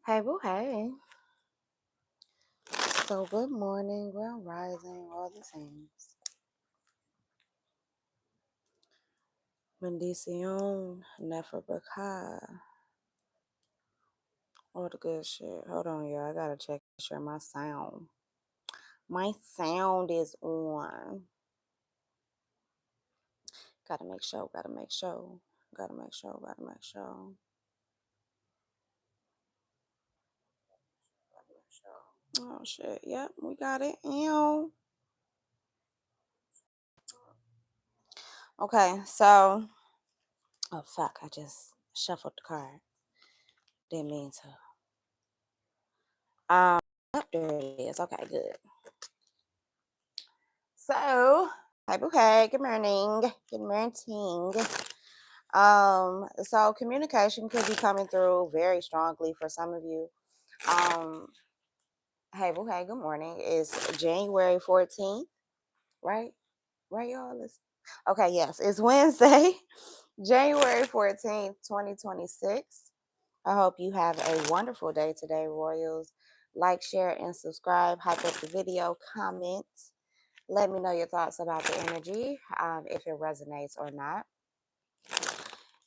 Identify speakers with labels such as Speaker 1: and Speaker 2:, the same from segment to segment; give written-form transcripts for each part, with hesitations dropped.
Speaker 1: Hey, boo, hey. So, good morning, grand rising, all the things. Bendición, Neferbaka, all the good shit. Hold on, y'all. I gotta check sure my sound. My sound is on. Gotta make sure, gotta make sure. Gotta make sure, gotta make sure. Oh, shit. Yep, we got it. Ew. Okay, so. Oh, fuck. I just shuffled the card. Didn't mean to. Oh, there it is. Okay, good. So, hi, okay, good morning. Good morning. So communication could be coming through very strongly for some of you. Hey, okay, good morning. It's January 14th, right? Right, y'all? Okay, yes, it's Wednesday, January 14th, 2026. I hope you have a wonderful day today, Royals. Like, share, and subscribe. Hype up the video, comment. Let me know your thoughts about the energy, if it resonates or not.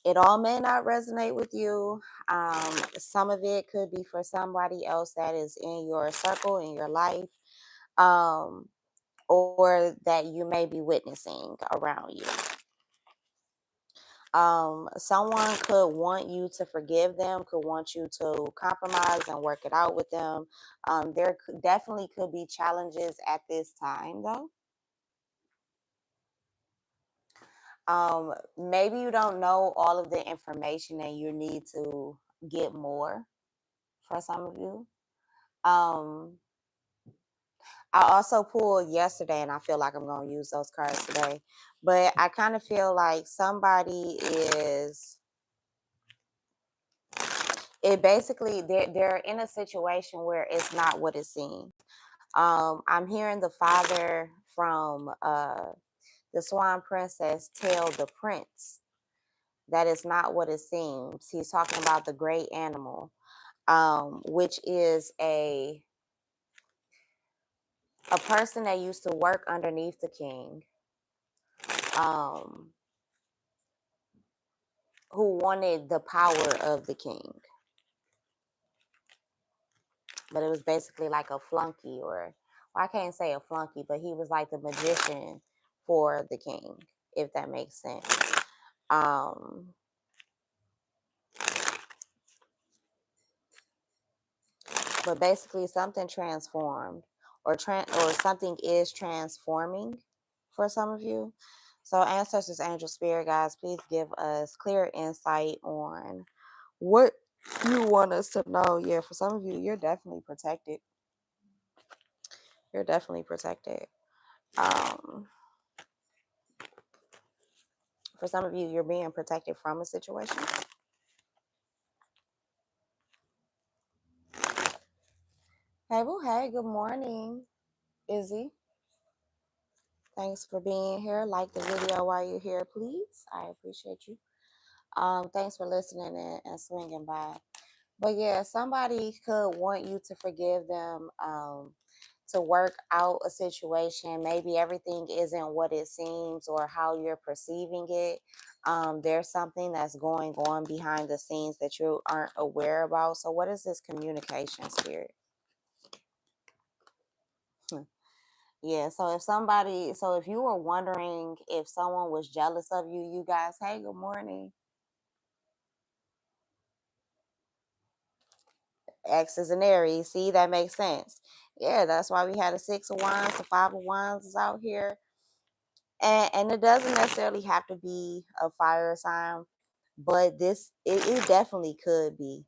Speaker 1: It all may not resonate with you. Some of it could be for somebody else that is in your circle, in your life, or that you may be witnessing around you. Someone could want you to forgive them, could want you to compromise and work it out with them. There definitely could be challenges at this time, though. Maybe you don't know all of the information and you need to get more for some of you. I also pulled yesterday and I feel like I'm going to use those cards today, but I kind of feel like somebody is, it basically, they're in a situation where it's not what it seems. I'm hearing the father from the Swan Princess tell the prince that it's not what it seems. He's talking about the great animal, which is a person that used to work underneath the king, who wanted the power of the king. But it was basically like a flunky, or well, I can't say a flunky, but he was like the magician for the king, if that makes sense. But basically something transformed, or something is transforming for some of you. So ancestors, angel, spirit guides, please give us clear insight on what you want us to know. Yeah, for some of you, you're definitely protected. You're definitely protected. For some of you, you're being protected from a situation. Hey, well, hey, good morning, Izzy. Thanks for being here. Like the video while you're here, please. I appreciate you. Thanks for listening and swinging by. But yeah, somebody could want you to forgive them, to work out a situation. Maybe everything isn't what it seems or how you're perceiving it. There's something that's going on behind the scenes that you aren't aware about. So what is this communication, spirit? Yeah, so if you were wondering if someone was jealous of you, you guys, hey, good morning. X is an Aries. See, that makes sense. Yeah, that's why we had a 6 of Wands, the 5 of Wands is out here. And it doesn't necessarily have to be a fire sign, but it definitely could be.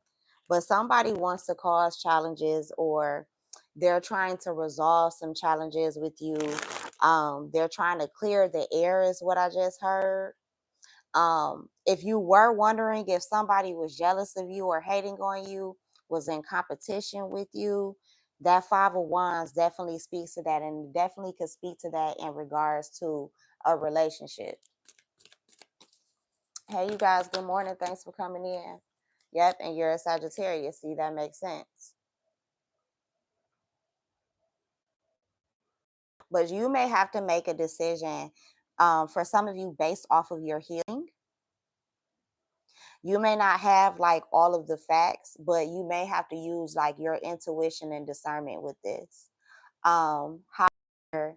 Speaker 1: But somebody wants to cause challenges, or they're trying to resolve some challenges with you. They're trying to clear the air, is what I just heard. If you were wondering if somebody was jealous of you or hating on you, was in competition with you, that 5 of Wands definitely speaks to that, and definitely could speak to that in regards to a relationship. Hey, you guys, good morning. Thanks for coming in. Yep, and you're a Sagittarius. See, that makes sense. But you may have to make a decision, for some of you, based off of your healing. You may not have like all of the facts, but you may have to use like your intuition and discernment with this. However,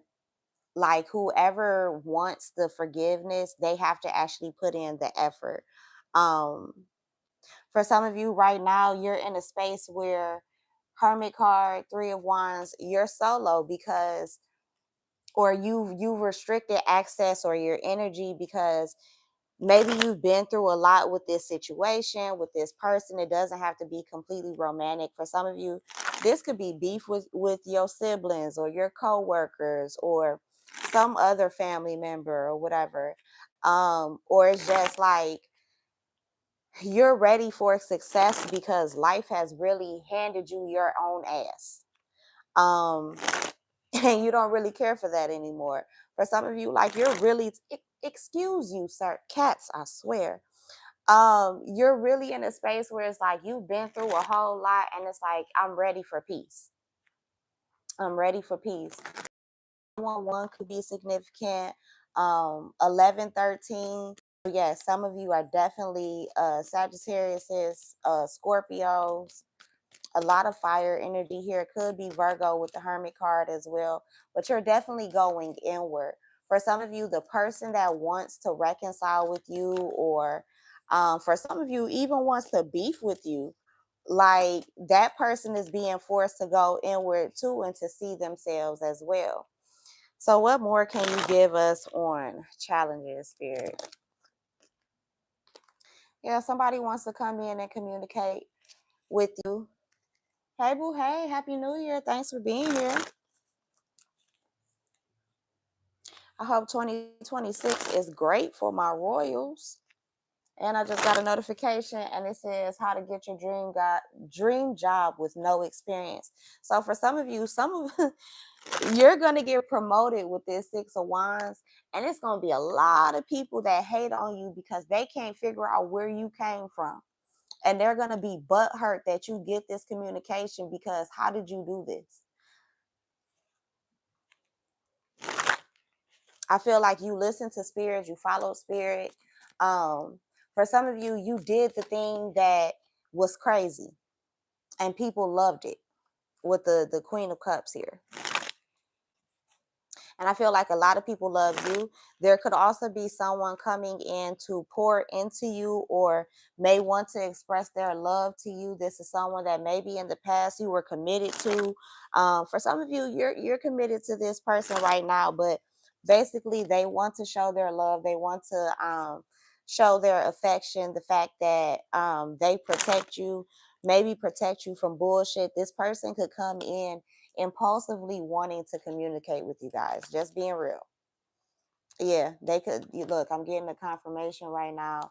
Speaker 1: like whoever wants the forgiveness, they have to actually put in the effort. Um, for some of you right now, you're in a space where Hermit card, Three of Wands, you're solo because, or you've restricted access or your energy because maybe you've been through a lot with this situation, with this person. It doesn't have to be completely romantic. For some of you, this could be beef with your siblings or your coworkers or some other family member or whatever. Or it's just like you're ready for success because life has really handed you your own ass. Um, and you don't really care for that anymore. For some of you, like you're really, excuse you, sir, cats, I swear. You're really in a space where it's like you've been through a whole lot and it's like I'm ready for peace. I'm ready for peace. 1 could be significant. 11, 13. Yes, some of you are definitely Sagittariuses, Scorpios, a lot of fire energy here. It could be Virgo with the Hermit card as well, but you're definitely going inward. For some of you, the person that wants to reconcile with you, or for some of you, even wants to beef with you, like that person is being forced to go inward too and to see themselves as well. So, what more can you give us on challenges, Spirit? Yeah, somebody wants to come in and communicate with you. Hey, boo, hey, Happy New Year. Thanks for being here. I hope 2026 is great for my Royals. And I just got a notification and it says how to get your dream job with no experience. So for some of you, some of you're gonna get promoted with this Six of Wands, and it's gonna be a lot of people that hate on you because they can't figure out where you came from. And they're gonna be butthurt that you get this communication because how did you do this? I feel like you listen to spirit, you follow spirit. For some of you, you did the thing that was crazy and people loved it with the Queen of Cups here. And I feel like a lot of people love you. There could also be someone coming in to pour into you or may want to express their love to you. This is someone that maybe in the past you were committed to. For some of you, you're committed to this person right now, but basically they want to show their love. They want to show their affection, the fact that they protect you, maybe protect you from bullshit. This person could come in impulsively wanting to communicate with you guys, just being real. Yeah, they could. Look, I'm getting a confirmation right now.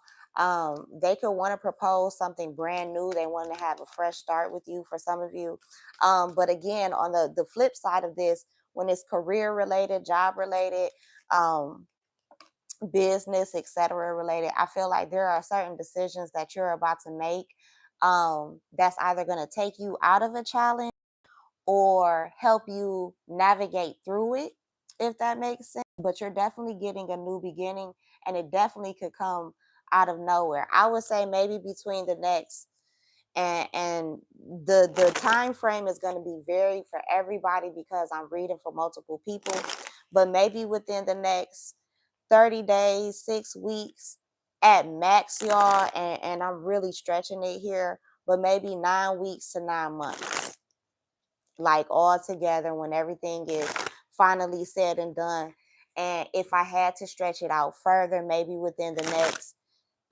Speaker 1: They could want to propose something brand new. They want to have a fresh start with you for some of you. But again, on the flip side of this, when it's career related, job related, business, etc. related, I feel like there are certain decisions that you're about to make, that's either going to take you out of a challenge or help you navigate through it, if that makes sense. But you're definitely getting a new beginning, and it definitely could come out of nowhere. I would say maybe between the next and the time frame is going to be varied for everybody because I'm reading for multiple people, but maybe within the next 30 days, 6 weeks at max, y'all, and I'm really stretching it here, but maybe 9 weeks to 9 months, like all together when everything is finally said and done. And if I had to stretch it out further, maybe within the next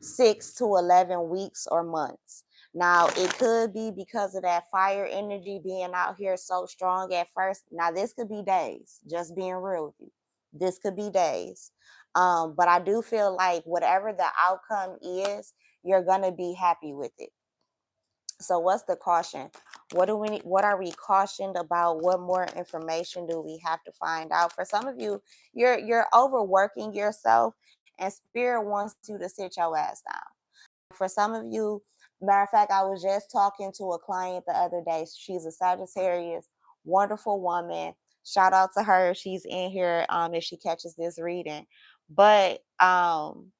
Speaker 1: 6 to 11 weeks or months. Now, it could be because of that fire energy being out here so strong at first. Now, this could be days, just being real with you. This could be days. But I do feel like whatever the outcome is, you're going to be happy with it. So what's the caution? What are we cautioned about? What more information do we have to find out? For some of you, you're overworking yourself and spirit wants you to sit your ass down. For some of you, Matter of fact, I was just talking to a client the other day. She's a Sagittarius, wonderful woman. Shout out to her. She's in here if she catches this reading. But and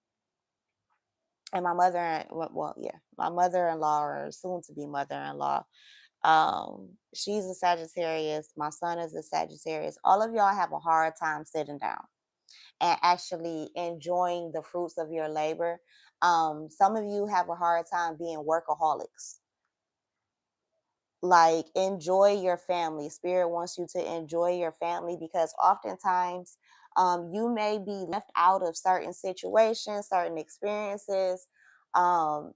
Speaker 1: my mother, well, yeah, my mother-in-law or soon to be mother-in-law, she's a Sagittarius. My son is a Sagittarius. All of y'all have a hard time sitting down and actually enjoying the fruits of your labor. Some of you have a hard time being workaholics. Like, enjoy your family. Spirit wants you to enjoy your family, because oftentimes you may be left out of certain situations, certain experiences.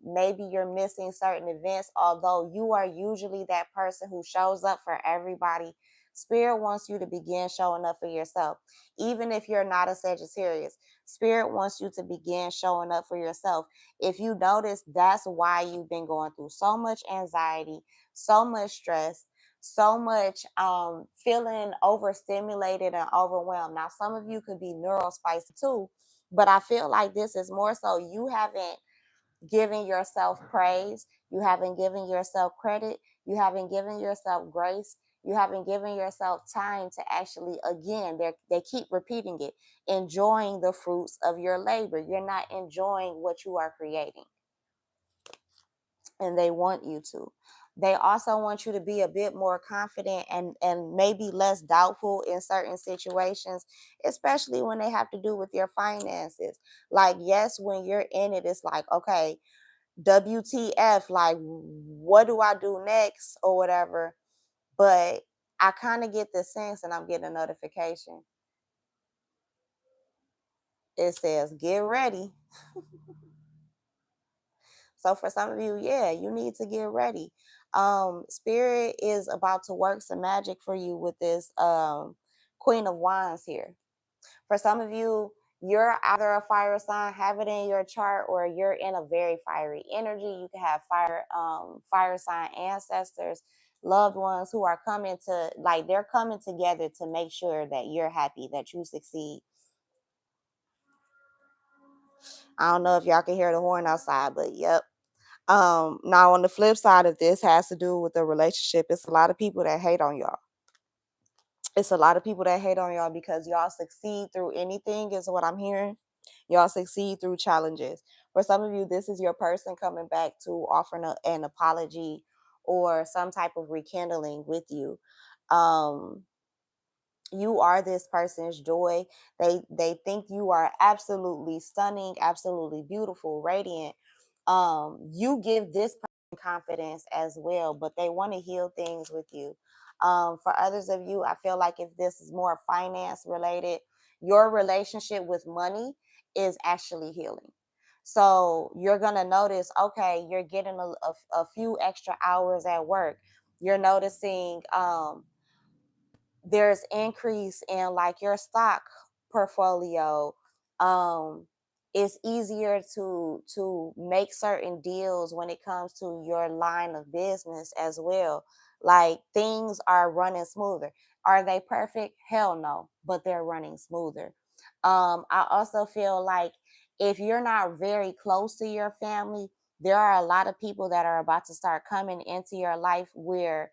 Speaker 1: Maybe you're missing certain events, although you are usually that person who shows up for everybody. Spirit wants you to begin showing up for yourself. Even if you're not a Sagittarius, Spirit wants you to begin showing up for yourself. If you notice, that's why you've been going through so much anxiety, so much stress, so much feeling overstimulated and overwhelmed. Now, some of you could be neurospicy too, but I feel like this is more so you haven't given yourself praise, you haven't given yourself credit, you haven't given yourself grace, you haven't given yourself time to actually, again, they keep repeating it, enjoying the fruits of your labor. You're not enjoying what you are creating, and they want you to. They also want you to be a bit more confident and maybe less doubtful in certain situations, especially when they have to do with your finances. Like, yes, when you're in it, it's like, okay, WTF, like, what do I do next or whatever. But I kind of get the sense, and I'm getting a notification. It says, get ready. So for some of you, yeah, you need to get ready. Spirit is about to work some magic for you with this Queen of Wands here. For some of you, you're either a fire sign, have it in your chart, or you're in a very fiery energy. You can have fire sign ancestors, loved ones who are coming to, like, they're coming together to make sure that you're happy, that you succeed. I don't know if y'all can hear the horn outside, but yep. Now on the flip side of this has to do with the relationship. It's a lot of people that hate on y'all. It's a lot of people that hate on y'all because y'all succeed through anything, is what I'm hearing. Y'all succeed through challenges. For some of you, this is your person coming back to offering an apology or some type of rekindling with you. You are this person's joy. They think you are absolutely stunning, absolutely beautiful, radiant. You give this person confidence as well, but they want to heal things with you. For others of you, I feel like if this is more finance related, your relationship with money is actually healing. So you're gonna notice, okay, you're getting a few extra hours at work. You're noticing there's increase in like your stock portfolio. um it's easier to make certain deals when it comes to your line of business as well. Like, things are running smoother. Are they perfect? Hell no, but they're running smoother. I also feel like if you're not very close to your family, there are a lot of people that are about to start coming into your life where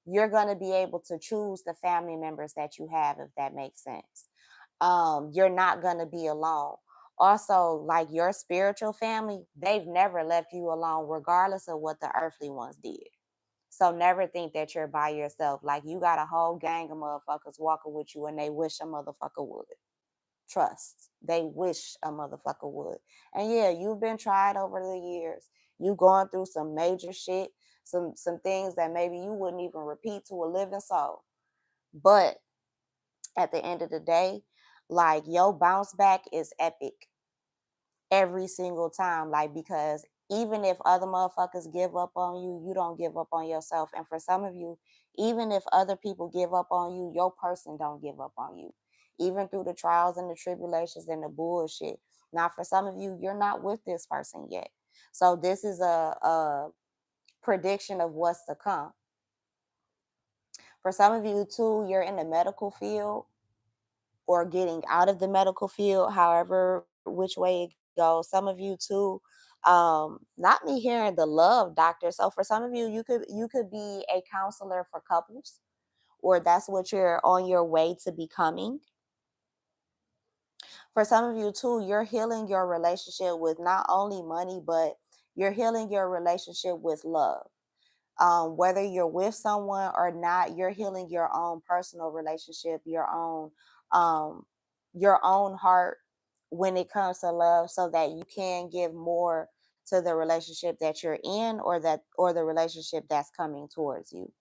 Speaker 1: you're going to be able to choose the family members that you have, if that makes sense. You're not going to be alone. Also, like, your spiritual family, they've never left you alone, regardless of what the earthly ones did. So never think that you're by yourself. Like, you got a whole gang of motherfuckers walking with you, and they wish a motherfucker would. Trust. They wish a motherfucker would. And yeah, you've been tried over the years. You've gone through some major shit, some things that maybe you wouldn't even repeat to a living soul. But at the end of the day, like, your bounce back is epic every single time. Like, because even if other motherfuckers give up on you, you don't give up on yourself. And for some of you, even if other people give up on you, your person don't give up on you, even through the trials and the tribulations and the bullshit. Now, for some of you, you're not with this person yet. So this is a prediction of what's to come. For some of you too, you're in the medical field or getting out of the medical field, however which way it goes. Some of you too, Not me hearing the love doctor. So for some of you, you could be a counselor for couples, or that's what you're on your way to becoming. For some of you too, you're healing your relationship with not only money, but you're healing your relationship with love. Whether you're with someone or not, you're healing your own personal relationship, um, your own heart when it comes to love, so that you can give more to the relationship that you're in, or the relationship that's coming towards you.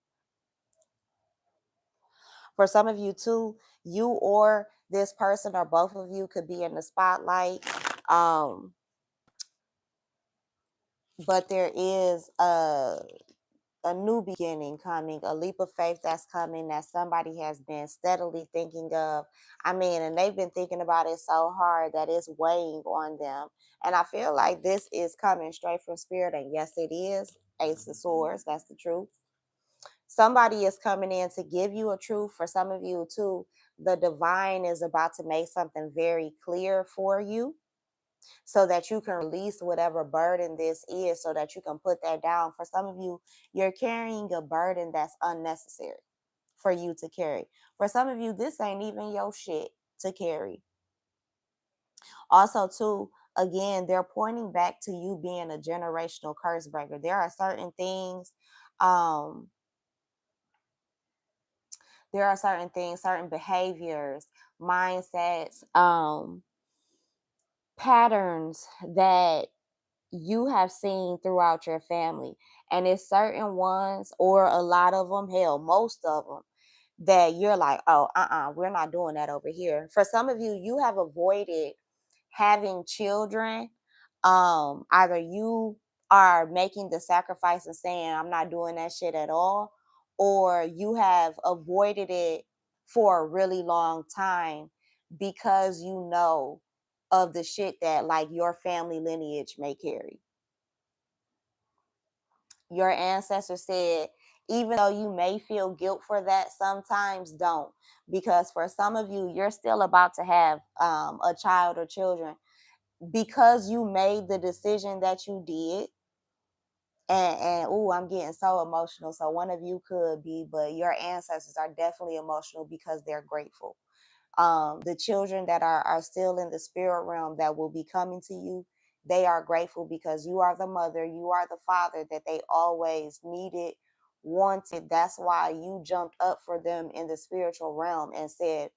Speaker 1: For some of you too, you or this person or both of you could be in the spotlight. Um, but there is a new beginning coming, a leap of faith that's coming, that somebody has been steadily thinking of. I mean, and they've been thinking about it so hard that it's weighing on them. And I feel like this is coming straight from spirit. And yes, it is. Ace of Swords, that's the truth. Somebody is coming in to give you a truth. For some of you too, the divine is about to make something very clear for you, so that you can release whatever burden this is, so that you can put that down. For some of you, you're carrying a burden that's unnecessary for you to carry. For some of you, this ain't even your shit to carry. Also, too, again, they're pointing back to you being a generational curse breaker. There are certain things, um, certain behaviors, mindsets, patterns that you have seen throughout your family. And it's certain ones, or a lot of them, hell, most of them, that you're like, oh, we're not doing that over here. For some of you, you have avoided having children. Either you are making the sacrifice and saying, I'm not doing that shit at all, or you have avoided it for a really long time because you know of the shit that like your family lineage may carry. Your ancestors said, even though you may feel guilt for that, sometimes don't. Because for some of you, you're still about to have a child or children because you made the decision that you did. And oh, I'm getting so emotional. So one of you could be, but your ancestors are definitely emotional because they're grateful. The children that are still in the spirit realm that will be coming to you, they are grateful because you are the mother, you are the father that they always needed, wanted. That's why you jumped up for them in the spiritual realm and said,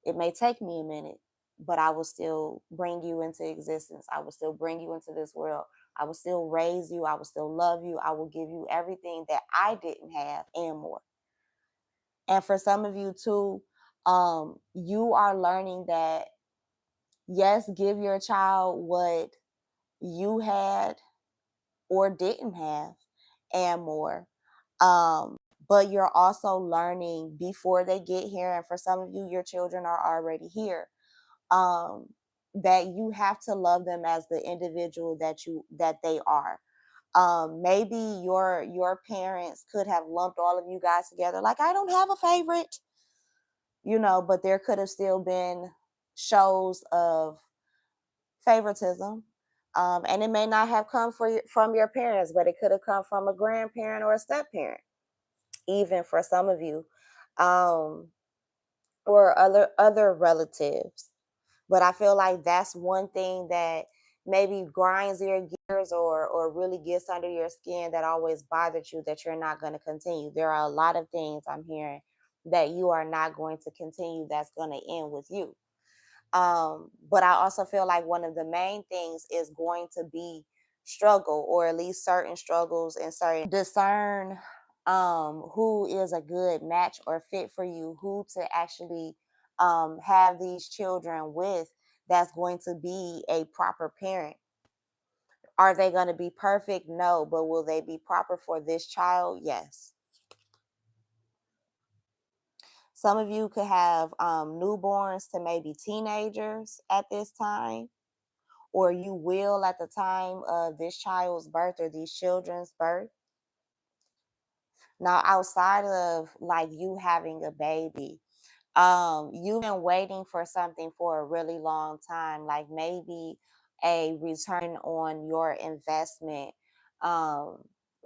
Speaker 1: it may take me a minute, but I will still bring you into existence. I will still bring you into this world. I will still raise you. I will still love you. I will give you everything that I didn't have and more. And for some of you too, you are learning that, yes, give your child what you had or didn't have and more. Um, but you're also learning before they get here. And for some of you, your children are already here. Um, that you have to love them as the individual that they are. Maybe your parents could have lumped all of you guys together. Like, I don't have a favorite, but there could have still been shows of favoritism. And it may not have come from your parents, but it could have come from a grandparent or a step parent, even for some of you, um, or other relatives. But I feel like that's one thing that maybe grinds your gears, or really gets under your skin, that always bothered you, that you're not going to continue. There are a lot of things I'm hearing that you are not going to continue, that's going to end with you. But I also feel like one of the main things is going to be struggle, or at least certain struggles, and certain discern who is a good match or fit for you, who to actually have these children with, that's going to be a proper parent. Are they going to be perfect? No, but will they be proper for this child? Yes. Some of you could have newborns to maybe teenagers at this time, or you will at the time of this child's birth or these children's birth. Now, outside of like you having a baby, you've been waiting for something for a really long time. Like maybe a return on your investment. Um,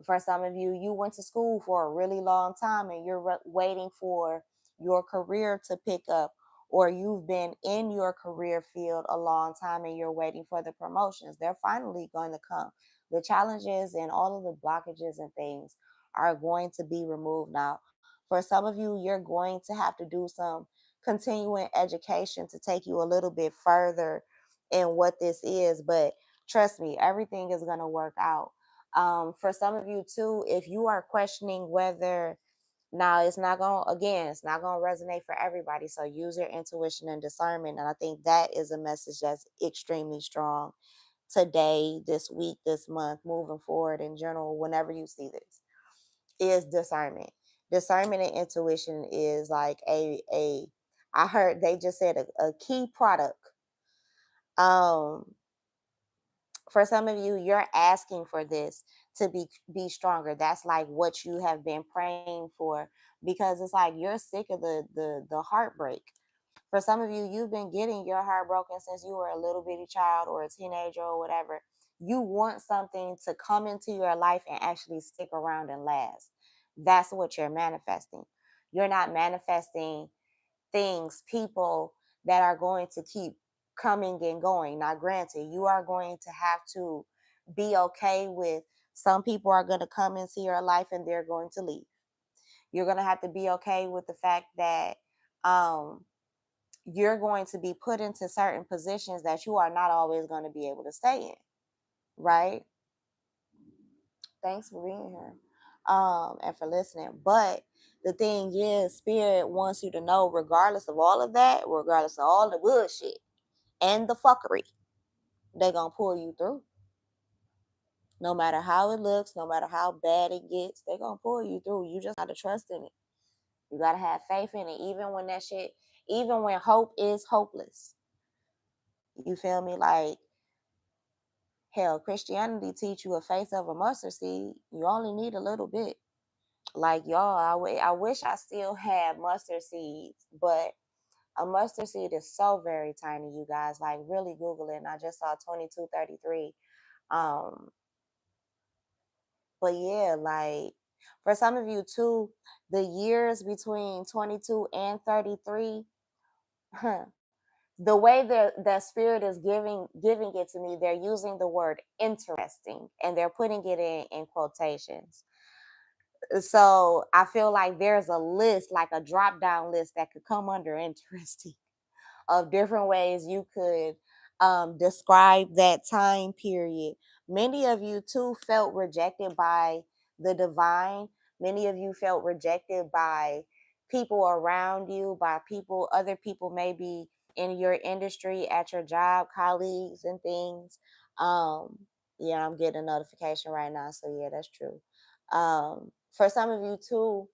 Speaker 1: for some of you, you went to school for a really long time and you're waiting for your career to pick up, or you've been in your career field a long time and you're waiting for the promotions. They're finally going to come. The challenges and all of the blockages and things are going to be removed now. For some of you, you're going to have to do some continuing education to take you a little bit further in what this is, but trust me, everything is going to work out. For some of you too, if you are questioning whether, now it's not going to, again, it's not going to resonate for everybody, so use your intuition and discernment, and I think that is a message that's extremely strong today, this week, this month, moving forward in general. Whenever you see this, is discernment. Discernment and intuition is like a I heard they just said a key product. um for some of you, you're asking for this to be stronger. That's like what you have been praying for, because it's like you're sick of the heartbreak. For some of you, you've been getting your heart broken since you were a little bitty child or a teenager or whatever. You want something to come into your life and actually stick around and last. That's what you're manifesting. You're not manifesting things, people that are going to keep coming and going. Now, granted, you are going to have to be okay with some people are going to come into your life and they're going to leave. You're going to have to be okay with the fact that you're going to be put into certain positions that you are not always going to be able to stay in, right? Thanks for being here, and for listening. But the thing is, Spirit wants you to know, regardless of all of that, regardless of all the bullshit and the fuckery, they're going to pull you through. No matter how it looks, no matter how bad it gets, they're going to pull you through. You just got to trust in it. You got to have faith in it, even when that shit, even when hope is hopeless. You feel me? Like, hell, Christianity teach you a faith of a mustard seed. You only need a little bit. Like, y'all, I wish I still had mustard seeds, but a mustard seed is so very tiny, you guys. Like, really Google it. And I just saw 2233. Um, but yeah, like, for some of you too, the years between 22 and 33, the way that spirit is giving it to me, they're using the word interesting and they're putting it in quotations. So I feel like there's a list, like a drop down list that could come under interesting, of different ways you could describe that time period. Many of you too felt rejected by the divine. Many of you felt rejected by people around you, by people, other people maybe in your industry, at your job, colleagues and things. Um, yeah, I'm getting a notification right now, so yeah, that's true. For some of you too,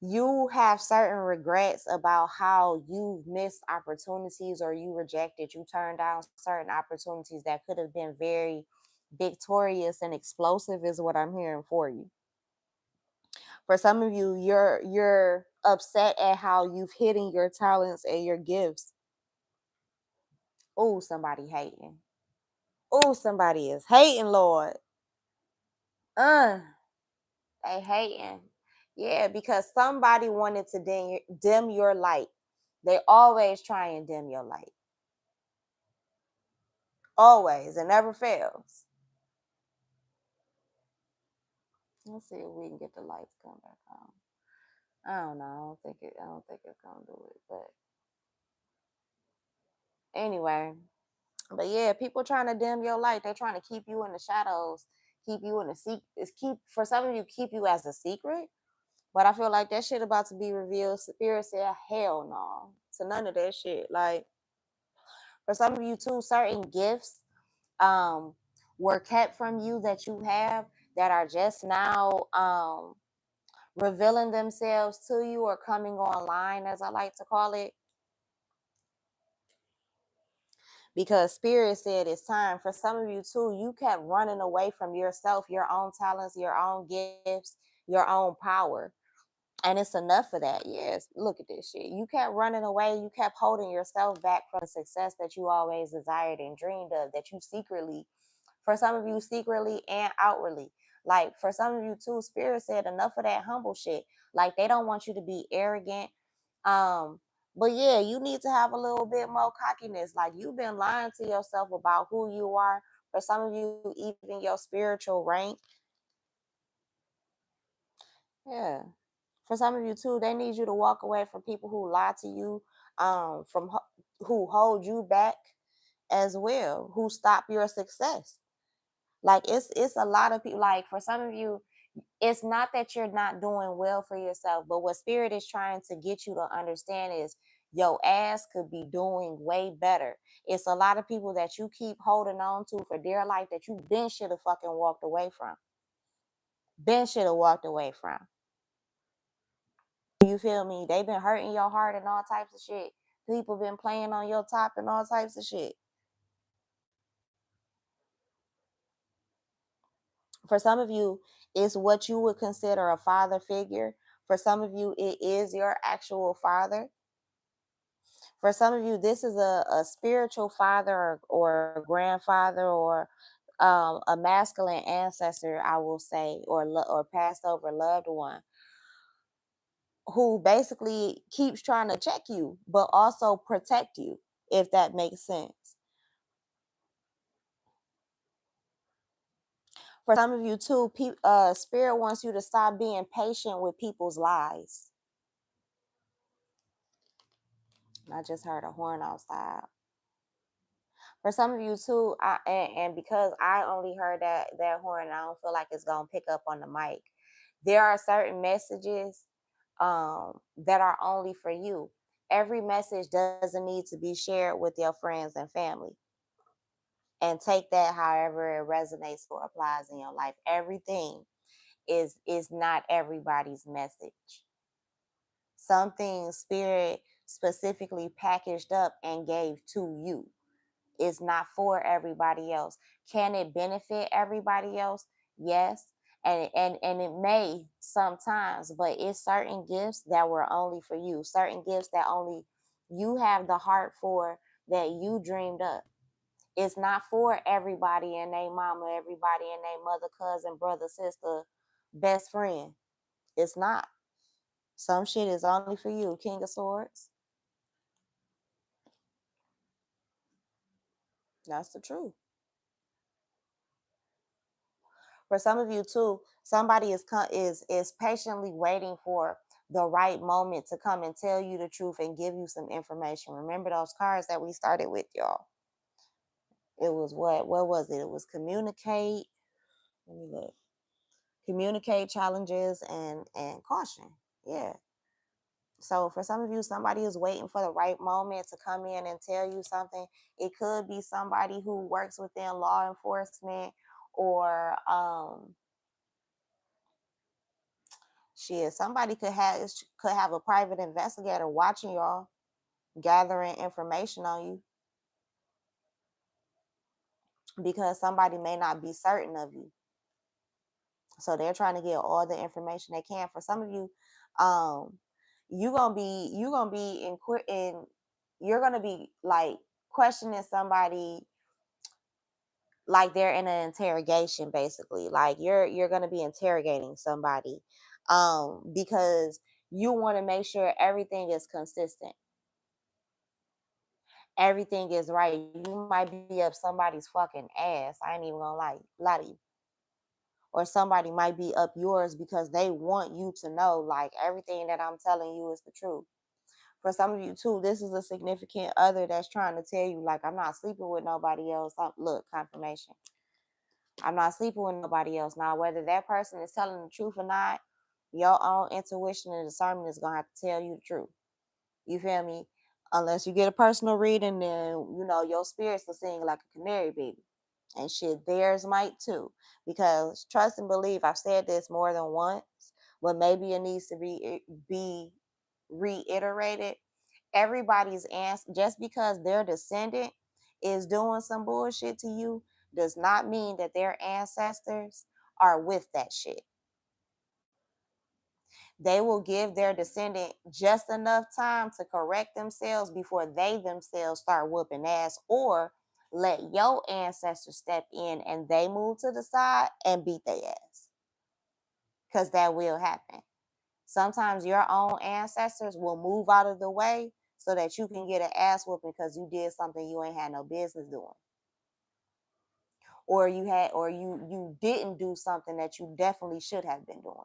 Speaker 1: you have certain regrets about how you missed opportunities, or you rejected, you turned down certain opportunities that could have been very victorious and explosive, is what I'm hearing for you. For some of you, you're upset at how you've hidden your talents and your gifts. Oh, somebody hating. Oh, somebody is hating, Lord. Uh, they hating. Yeah, because somebody wanted to dim your light. They always try and dim your light. Always. It never fails. Let's see if we can get the lights come back on. I don't know. I don't think it's gonna do it. But anyway. But yeah, people trying to dim your light. They're trying to keep you in the shadows, keep you in the secret. Keep, for some of you, keep you as a secret. But I feel like that shit about to be revealed. Spirit said, hell no. To none of that shit. Like, for some of you too, certain gifts um were kept from you that you have, that are just now revealing themselves to you, or coming online, as I like to call it. Because spirit said it's time. For some of you too, you kept running away from yourself, your own talents, your own gifts, your own power. And it's enough of that. Yes, look at this shit. You kept running away. You kept holding yourself back from the success that you always desired and dreamed of, that you secretly, for some of you, secretly and outwardly. Like for some of you too, Spirit said enough of that humble shit. Like they don't want you to be arrogant. Um, but yeah, you need to have a little bit more cockiness. Like you've been lying to yourself about who you are. For some of you, even your spiritual rank. Yeah. For some of you too, they need you to walk away from people who lie to you, who hold you back as well, who stop your success. Like it's a lot of people. Like for some of you, it's not that you're not doing well for yourself, but what Spirit is trying to get you to understand is your ass could be doing way better. It's a lot of people that you keep holding on to for dear life that you then should have fucking walked away from. Ben should have walked away from. You feel me? They been hurting your heart and all types of shit. People been playing on your top and all types of shit. For some of you, it's what you would consider a father figure. For some of you, it is your actual father. For some of you, this is a spiritual father or grandfather or a masculine ancestor, I will say, or passed over loved one who basically keeps trying to check you, but also protect you, if that makes sense. For some of you too, Spirit wants you to stop being patient with people's lies. I just heard a horn outside. For some of you too, and because I only heard that horn, I don't feel like it's gonna pick up on the mic. There are certain messages that are only for you. Every message doesn't need to be shared with your friends and family. And take that however it resonates or applies in your life. Everything is not everybody's message. Some things Spirit specifically packaged up and gave to you. It's not for everybody else. Can it benefit everybody else? Yes. And it may sometimes, but it's certain gifts that were only for you, certain gifts that only you have the heart for, that you dreamed up. It's not for everybody and their mama, everybody and their mother, cousin, brother, sister, best friend. It's not. Some shit is only for you. King of Swords. That's the truth. For some of you too, somebody is patiently waiting for the right moment to come and tell you the truth and give you some information. Remember those cards that we started with, y'all? It was what was it? It was communicate. Let me look. Communicate, challenges, and caution. Yeah. So for some of you, somebody is waiting for the right moment to come in and tell you something. It could be somebody who works within law enforcement, or shit, somebody could have a private investigator watching y'all, gathering information on you, because somebody may not be certain of you. So they're trying to get all the information they can. For some of you, um, you're gonna be like questioning somebody like they're in an interrogation, basically. Like you're gonna be interrogating somebody, because you want to make sure everything is consistent, everything is right. You might be up somebody's fucking ass. I ain't even gonna lie to you. Or somebody might be up yours because they want you to know, like, everything that I'm telling you is the truth. For some of you too, this is a significant other that's trying to tell you, like, I'm not sleeping with nobody else. Look, confirmation. I'm not sleeping with nobody else. Now, whether that person is telling the truth or not, your own intuition and discernment is gonna have to tell you the truth. You feel me? Unless you get a personal reading, then your spirits will sing like a canary baby. And shit, theirs might too. Because trust and believe, I've said this more than once, but maybe it needs to be reiterated. Everybody's answer, just because their descendant is doing some bullshit to you, does not mean that their ancestors are with that shit. They will give their descendant just enough time to correct themselves before they themselves start whooping ass, or let your ancestors step in and they move to the side and beat their ass. Because that will happen. Sometimes your own ancestors will move out of the way so that you can get an ass whooping because you did something you ain't had no business doing. Or you didn't do something that you definitely should have been doing.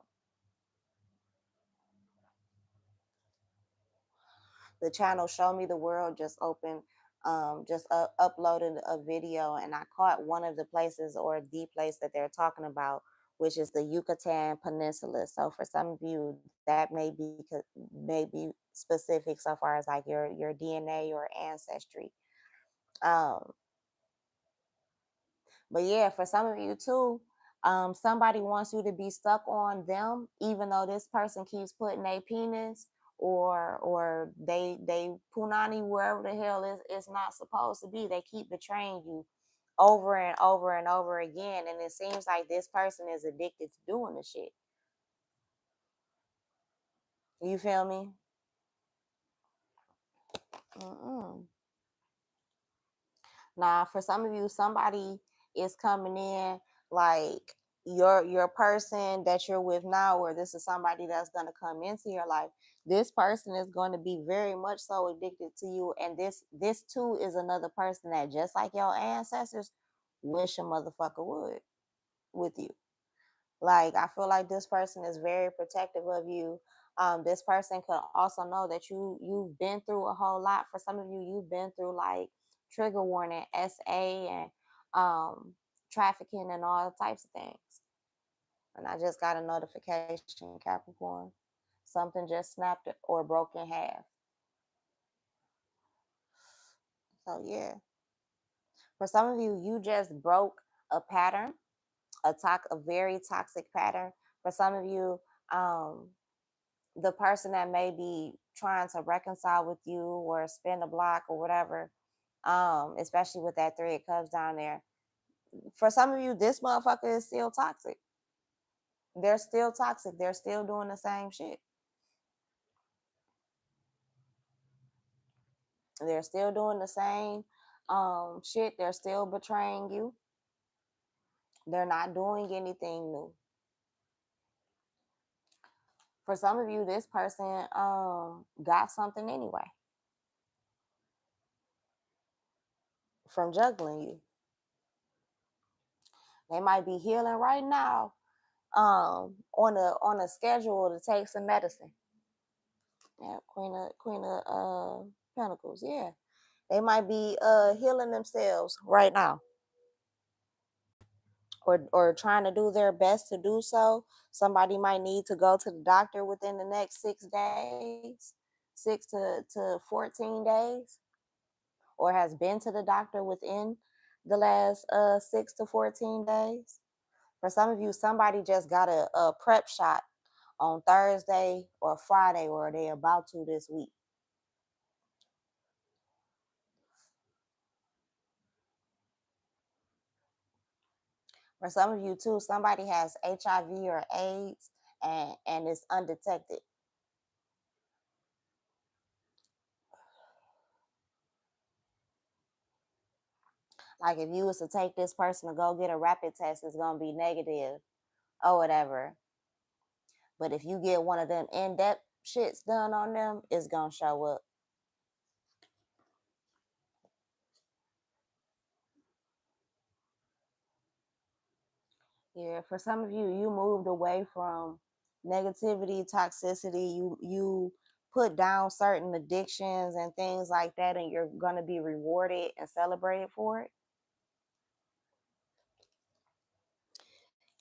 Speaker 1: The channel Show Me the World just opened, uploaded a video, and I caught one of the places, or the place that they're talking about, which is the Yucatan Peninsula. So for some of you, that may be specific so far as like your DNA or ancestry. Um, but yeah, for some of you too, somebody wants you to be stuck on them, even though this person keeps putting a penis or they punani wherever the hell is not supposed to be. They keep betraying you over and over and over again, and it seems like this person is addicted to doing the shit. You feel me? Mm-mm. Now, for some of you, somebody is coming in like your person that you're with now, or this is somebody that's gonna come into your life. This person is going to be very much so addicted to you, and this too is another person that, just like your ancestors, wish a motherfucker would with you. Like, I feel like this person is very protective of you. This person could also know that you've been through a whole lot. For some of you, you've been through like trigger warning, SA, and um, trafficking and all types of things. And I just got a notification, Capricorn. Something just snapped or broke in half. So yeah, for some of you, you just broke a pattern, a very toxic pattern. For some of you, the person that may be trying to reconcile with you or spin a block or whatever, especially with that Three of Cups down there. For some of you, this motherfucker is still toxic. They're still toxic. They're still doing the same shit. They're still doing the same shit. They're still betraying you. They're not doing anything new. For some of you, this person got something anyway from juggling you. They might be healing right now, on a schedule to take some medicine. Yeah, Queen of Pentacles. Yeah, they might be healing themselves right now, or trying to do their best to do so. Somebody might need to go to the doctor within the next 6 days, 6 to 14 days, or has been to the doctor within the last 6 to 14 days. For some of you, somebody just got a prep shot on Thursday or Friday, or they about to this week. For some of you too, somebody has HIV or AIDS and it's undetected. Like, if you was to take this person to go get a rapid test, it's gonna be negative or whatever. But if you get one of them in-depth shits done on them, it's gonna show up. Yeah, for some of you, you moved away from negativity, toxicity. You put down certain addictions and things like that, and you're gonna be rewarded and celebrated for it.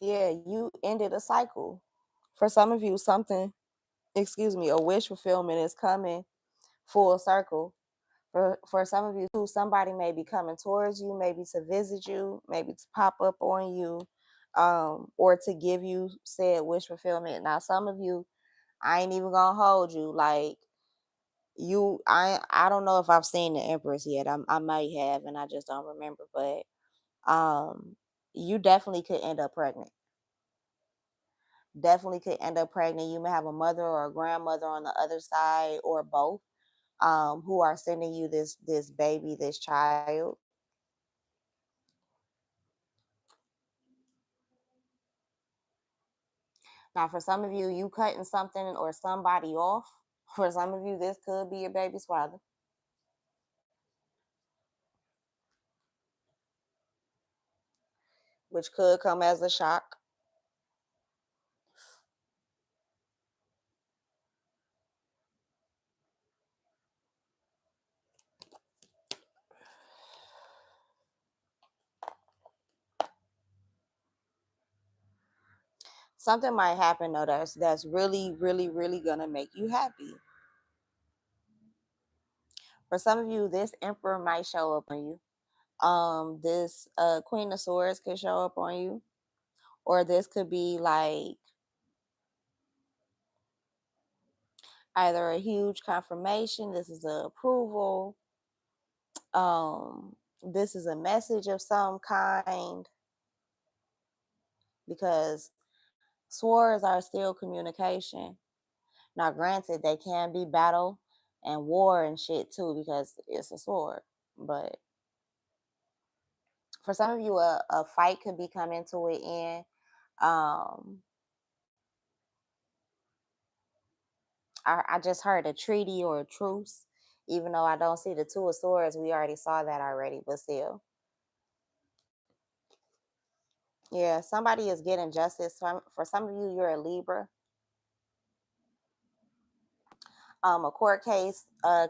Speaker 1: Yeah, you ended a cycle. For some of you, a wish fulfillment is coming full circle. For some of you too, somebody may be coming towards you, maybe to visit you, maybe to pop up on you, or to give you said wish fulfillment. Now, some of you, I ain't even gonna hold you. Like, I don't know if I've seen the Empress yet. I might have, and I just don't remember. But you definitely could end up pregnant. definitely could end up pregnant. You may have a mother or a grandmother on the other side, or both, who are sending you this baby, this child. Now, for some of you, you cutting something or somebody off. For some of you, this could be your baby's father, which could come as a shock. Something might happen though that's really, really, really gonna make you happy. For some of you, this emperor might show up on you. This Queen of Swords could show up on you, or this could be like either a huge confirmation. This is a approval. This is a message of some kind, because swords are still communication. Now, granted, they can be battle and war and shit too, because it's a sword. But for some of you, a fight could be coming to an end. Um, I just heard a treaty or a truce, even though I don't see the Two of Swords. We already saw that already, but still. Yeah, somebody is getting justice. For some of you, you're a Libra. A court case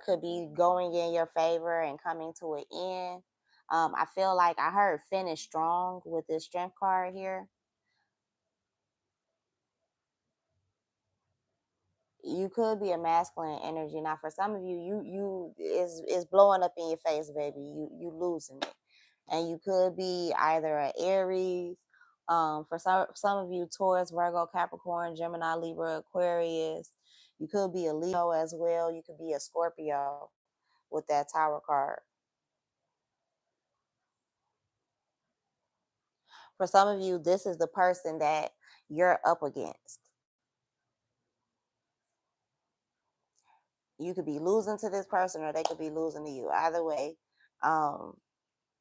Speaker 1: could be going in your favor and coming to an end. I feel like I heard finish strong with this strength card here. You could be a masculine energy. Now, for some of you, you is blowing up in your face, baby. You losing it, and you could be either an Aries. For some of you, Taurus, Virgo, Capricorn, Gemini, Libra, Aquarius. You could be a Leo as well. You could be a Scorpio with that Tower card. For some of you, this is the person that you're up against. You could be losing to this person, or they could be losing to you. Either way, um,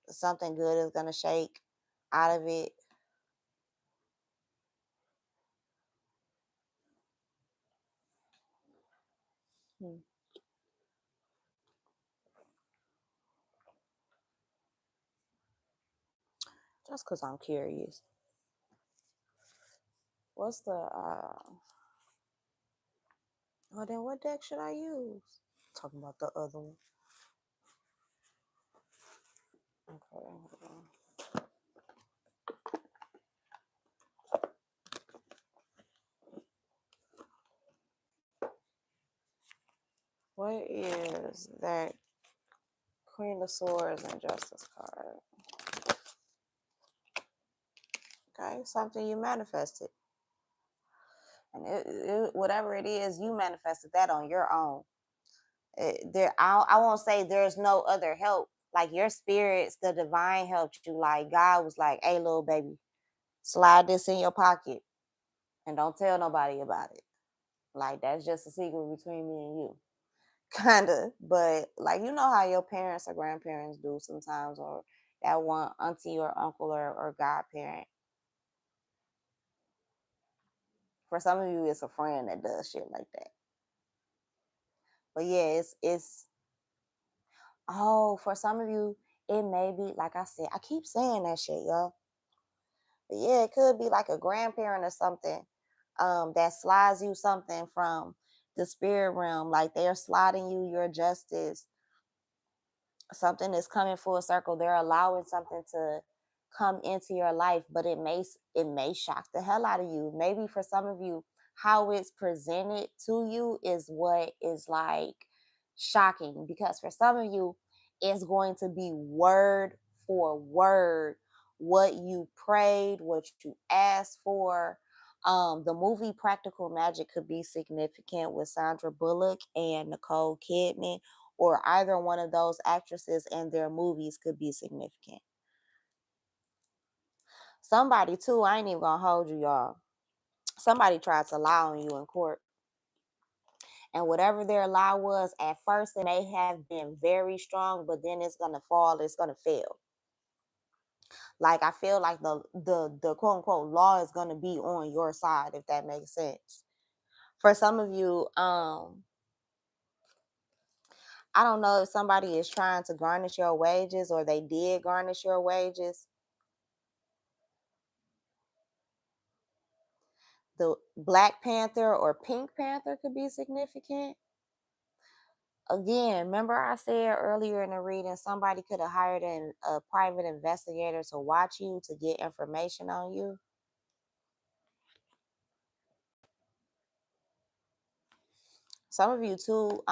Speaker 1: something good is gonna shake out of it. Hmm. Just because I'm curious, what's the oh, then what deck should I use? Talking about the other one. Okay, hold on. What is that Queen of Swords and Justice card? Okay, something you manifested. And whatever it is, you manifested that on your own. I won't say there's no other help. Like your spirits, the divine helped you. Like God was like, "Hey, little baby, slide this in your pocket and don't tell nobody about it. Like that's just a secret between me and you." Kinda, but like you know how your parents or grandparents do sometimes, or that one auntie or uncle or godparent. For some of you, it's a friend that does shit like that. But yeah, it's oh, for some of you, it may be like I said. I keep saying that shit, y'all. But yeah, it could be like a grandparent or something, that slides you something from the spirit realm. Like they're sliding you your justice. Something is coming full circle. They're allowing something to come into your life, but it may shock the hell out of you. Maybe for some of you, how it's presented to you is what is like shocking, because for some of you, it's going to be word for word what you prayed, what you asked for. The movie Practical Magic could be significant with Sandra Bullock and Nicole Kidman, or either one of those actresses and their movies could be significant. Somebody too, I ain't even gonna hold you, y'all. Somebody tried to lie on you in court, and whatever their lie was at first, it may have been very strong, but then it's gonna fall. It's gonna fail. Like I feel like the quote unquote law is gonna be on your side, if that makes sense. For some of you, I don't know if somebody is trying to garnish your wages or they did garnish your wages. The Black Panther or Pink Panther could be significant. Again, remember I said earlier in the reading, somebody could have hired a private investigator to watch you to get information on you. Some of you too,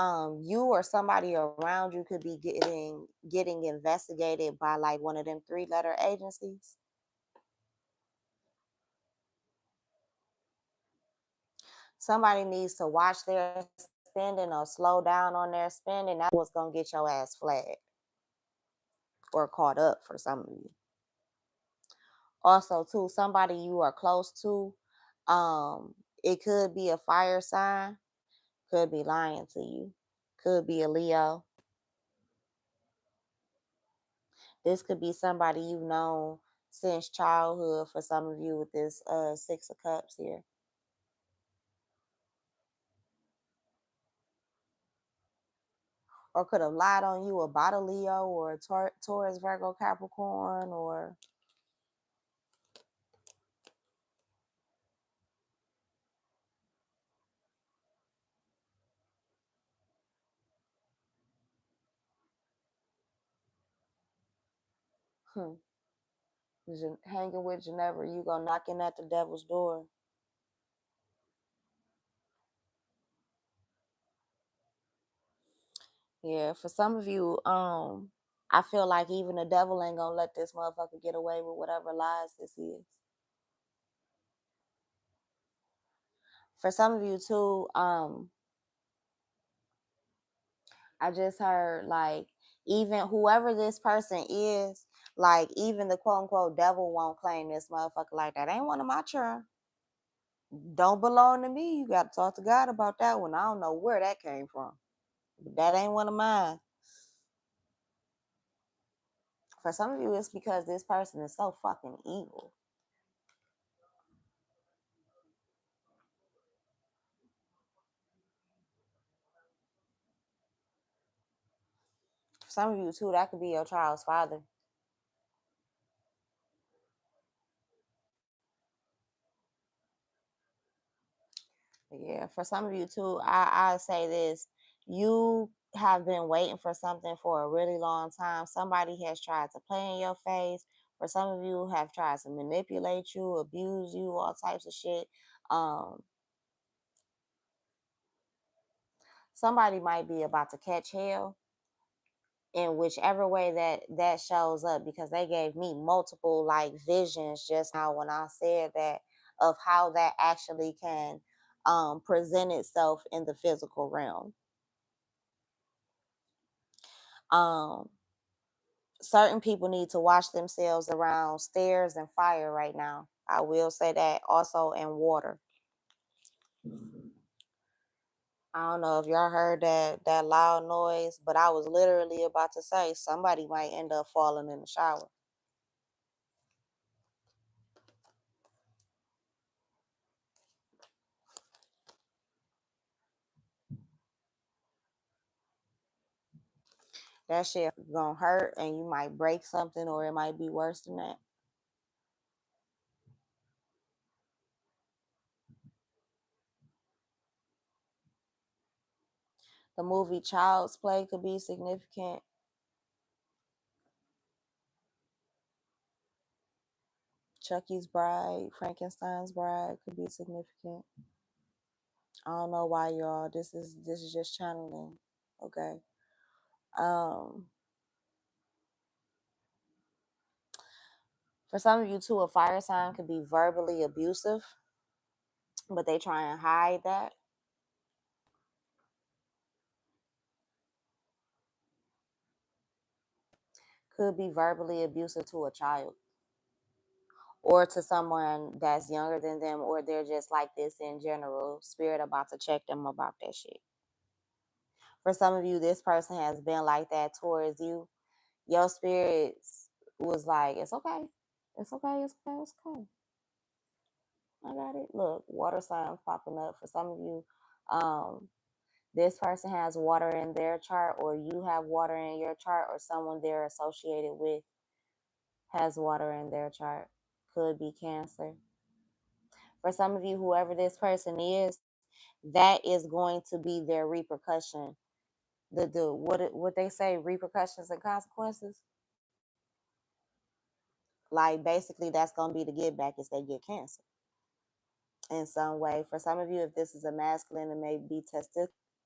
Speaker 1: you or somebody around you could be getting investigated by like one of them 3-letter agencies. Somebody needs to watch their spending or slow down on their spending. That's what's gonna get your ass flagged or caught up for some of you. Also, too, somebody you are close to, um, it could be a fire sign, could be lying to you, could be a Leo. This could be somebody you've known since childhood for some of you with this 6 of Cups here. Or could have lied on you about a Leo or a Taurus, Virgo, Capricorn, or hmm, hanging with Geneva, you go knocking at the devil's door. Yeah, for some of you, I feel like even the devil ain't gonna let this motherfucker get away with whatever lies this is. For some of you too, I just heard like even whoever this person is, like even the quote unquote devil won't claim this motherfucker like that. Ain't one of my children. Don't belong to me. You gotta talk to God about that one. I don't know where that came from. But that ain't one of mine. For some of you, it's because this person is so fucking evil. For some of you too, that could be your child's father. Yeah, for some of you too, I say this. You have been waiting for something for a really long time. Somebody has tried to play in your face. For some of you have tried to manipulate you, abuse you, all types of shit. Um, Somebody might be about to catch hell in whichever way that shows up, because they gave me multiple like visions just now when I said that, of how that actually can present itself in the physical realm. um Certain people need to watch themselves around stairs and fire right now. I will say that, also, in water. I don't know if y'all heard that loud noise, but I was literally about to say somebody might end up falling in the shower. That shit gonna hurt and you might break something, or it might be worse than that. The movie Child's Play could be significant. Chucky's Bride, Frankenstein's Bride could be significant. I don't know why, y'all. This is just channeling. Okay. Um for some of you too, a fire sign could be verbally abusive, but they try and hide that. Could be verbally abusive to a child, or to someone that's younger than them, or they're just like this in general. Spirit about to check them about that shit. For some of you, this person has been like that towards you. Your spirit was like, it's okay. It's okay. It's okay. It's okay. I got it. Look, water signs popping up. For some of you, this person has water in their chart, or you have water in your chart, or someone they're associated with has water in their chart. Could be Cancer. For some of you, whoever this person is, that is going to be their repercussion. What they say, repercussions and consequences. Like basically, that's gonna be the give back if they get cancer in some way. For some of you, if this is a masculine, it may be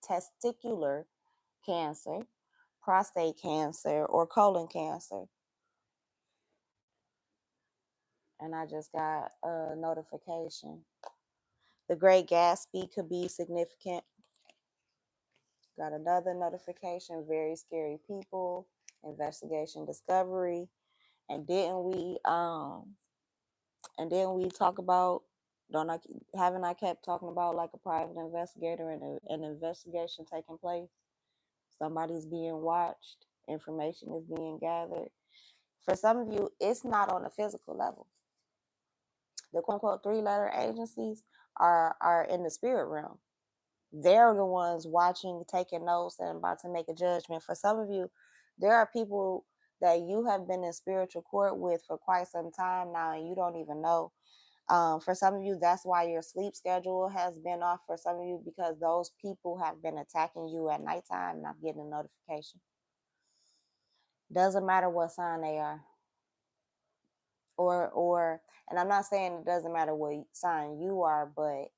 Speaker 1: testicular cancer, prostate cancer, or colon cancer. And I just got a notification. The Great Gatsby could be significant. Got another notification. Very scary people. Investigation discovery. And didn't we talk about, don't I haven't I kept talking about like a private investigator and an investigation taking place? Somebody's being watched. Information is being gathered. For some of you, it's not on a physical level. The quote unquote 3-letter agencies are in the spirit realm. They're the ones watching, taking notes, and about to make a judgment. For some of you, there are people that you have been in spiritual court with for quite some time now, and you don't even know. For some of you, that's why your sleep schedule has been off. For some of you, because those people have been attacking you at nighttime, not getting a notification. Doesn't matter what sign they are, or, and I'm not saying it doesn't matter what sign you are, but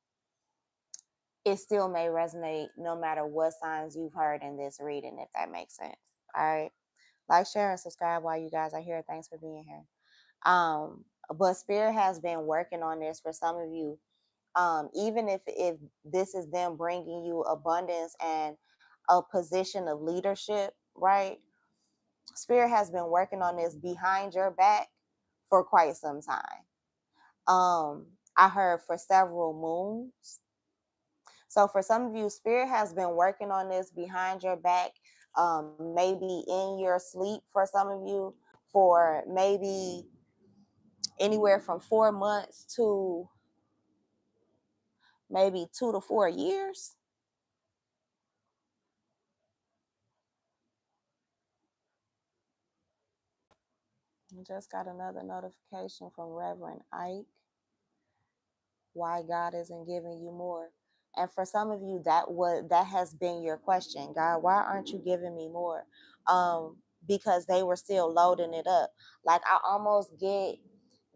Speaker 1: it still may resonate no matter what signs you've heard in this reading, if that makes sense. All right. Like, share, and subscribe while you guys are here. Thanks for being here. But Spirit has been working on this for some of you. Even if this is them bringing you abundance and a position of leadership, right? Spirit has been working on this behind your back for quite some time. I heard for several moons. So for some of you, Spirit has been working on this behind your back, maybe in your sleep for some of you, for maybe anywhere from 4 months to maybe 2 to 4 years. I just got another notification from Reverend Ike. Why God isn't giving you more. And for some of you, that has been your question. God, why aren't you giving me more? Because they were still loading it up. Like, I almost get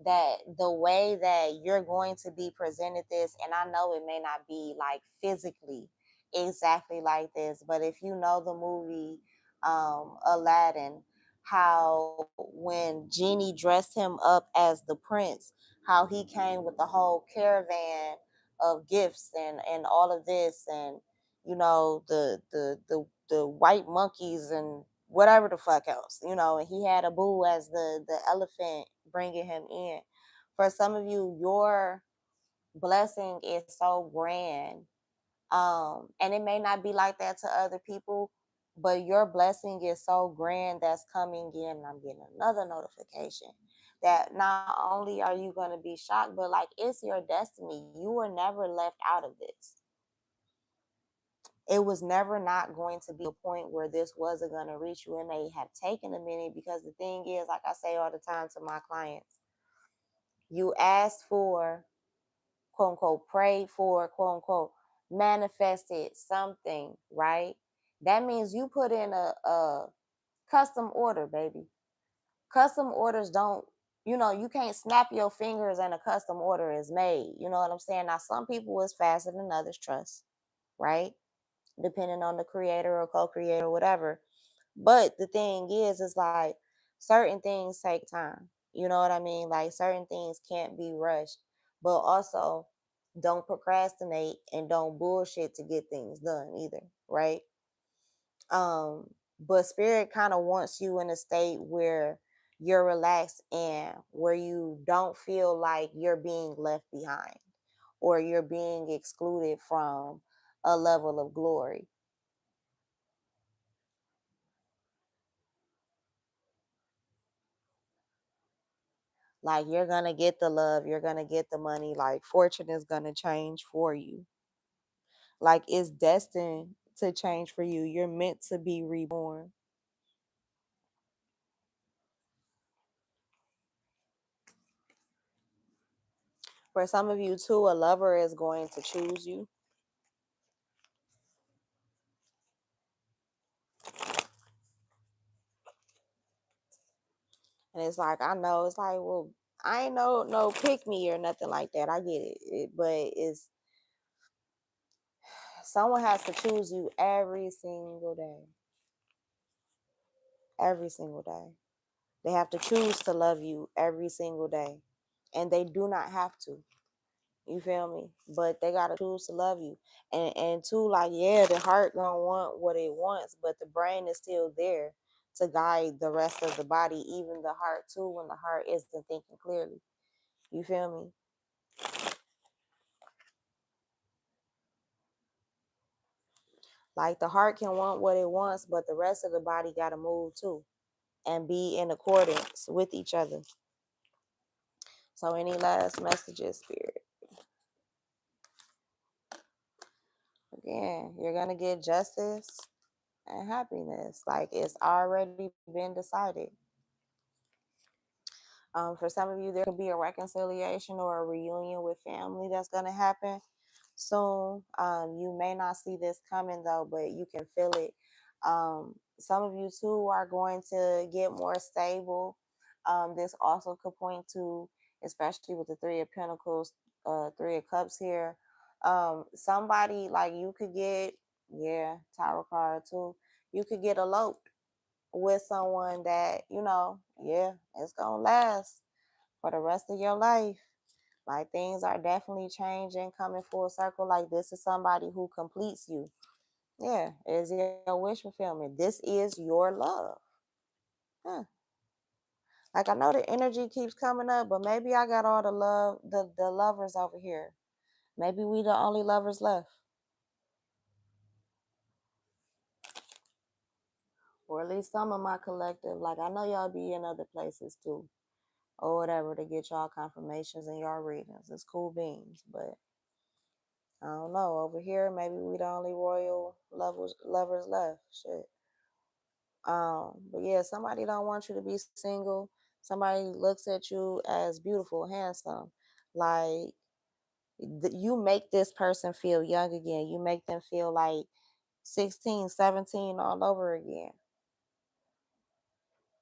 Speaker 1: that the way that you're going to be presented this, and I know it may not be like physically exactly like this, but if you know the movie Aladdin, how when Genie dressed him up as the prince, how he came with the whole caravan of gifts and all of this, and the white monkeys and whatever the fuck else, and he had Abu as the elephant bringing him in. For some of you, your blessing is so grand, and it may not be like that to other people, but your blessing is so grand that's coming in. And I'm getting another notification that not only are you going to be shocked, but like, it's your destiny. You were never left out of this. It was never not going to be a point where this wasn't going to reach you. It may have taken a minute, because the thing is, like I say all the time to my clients, you asked for, quote unquote, prayed for, quote unquote, manifested something, right? That means you put in a custom order, baby. Custom orders don't, you can't snap your fingers and a custom order is made. You know what I'm saying? Now, some people is faster than others, trust, right? Depending on the creator or co-creator or whatever. But the thing is like, certain things take time. You know what I mean? Like, certain things can't be rushed. But also, don't procrastinate and don't bullshit to get things done either, right? But Spirit kind of wants you in a state where you're relaxed and where you don't feel like you're being left behind or you're being excluded from a level of glory. Like you're going to get the love, you're going to get the money, like fortune is going to change for you. Like it's destined to change for you. You're meant to be reborn. For some of you too, a lover is going to choose you. And it's like, I know, it's like, well, I ain't no pick me or nothing like that. I get it. But it's someone has to choose you every single day. Every single day. They have to choose to love you every single day. And they do not have to. You feel me? But they gotta choose to love you. And two, like, yeah, the heart gonna want what it wants, but the brain is still there to guide the rest of the body, even the heart too, when the heart isn't thinking clearly. You feel me? Like the heart can want what it wants, but the rest of the body gotta move too and be in accordance with each other. So any last messages, spirit? Again, you're gonna get justice and happiness. Like it's already been decided. For some of you, there could be a reconciliation or a reunion with family that's going to happen soon. You may not see this coming though, but you can feel it. Some of you too are going to get more stable. This also could point to, especially with the Three of Pentacles, Three of Cups here. Somebody like you could get, yeah, Tower card too. You could get eloped with someone that, yeah, it's gonna last for the rest of your life. Like things are definitely changing, coming full circle. Like this is somebody who completes you. Yeah, is your wish fulfillment. This is your love. Huh. Like I know the energy keeps coming up, but maybe I got all the love, the lovers over here. Maybe we the only lovers left. Or at least some of my collective. Like I know y'all be in other places too. Or whatever to get y'all confirmations and y'all readings. It's cool beans, but I don't know. Over here, maybe we the only royal lovers left. Shit. But yeah, somebody don't want you to be single. Somebody looks at you as beautiful, handsome. Like you make this person feel young again. You make them feel like 16, 17 all over again.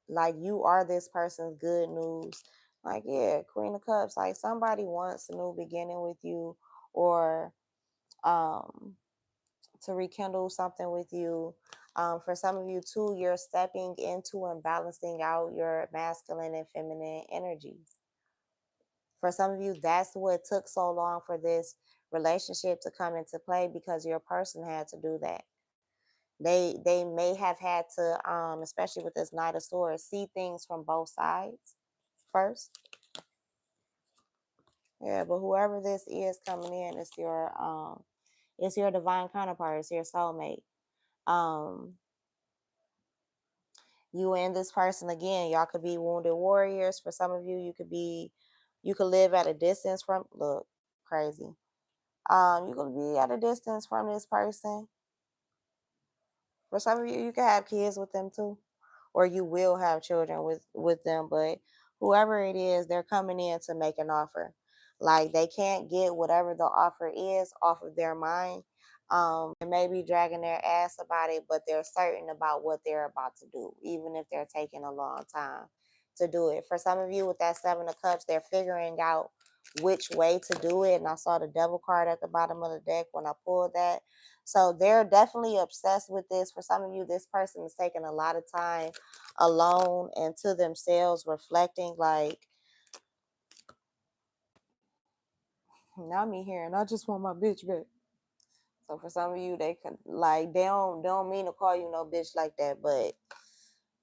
Speaker 1: Like you are this person's good news. Like, yeah, Queen of Cups. Like somebody wants a new beginning with you, or um to rekindle something with you. For some of you too, you're stepping into and balancing out your masculine and feminine energies. For some of you, that's what took so long for this relationship to come into play, because your person had to do that. They may have had to, especially with this Knight of Swords, see things from both sides first. Yeah, but whoever this is coming in, it's your divine counterpart, it's your soulmate. Um, you and this person again, y'all could be wounded warriors. For some of you, you could live at a distance from, look, crazy. You could be at a distance from this person. For some of you, you can have kids with them too, or you will have children with them. But whoever it is, they're coming in to make an offer. Like they can't get whatever the offer is off of their mind. They may be dragging their ass about it, but they're certain about what they're about to do, even if they're taking a long time to do it. For some of you, with that Seven of Cups, they're figuring out which way to do it. And I saw the Devil card at the bottom of the deck when I pulled that. So they're definitely obsessed with this. For some of you, this person is taking a lot of time alone and to themselves, reflecting like, now me here and I just want my bitch back. So for some of you, they can like they don't mean to call you no bitch like that, but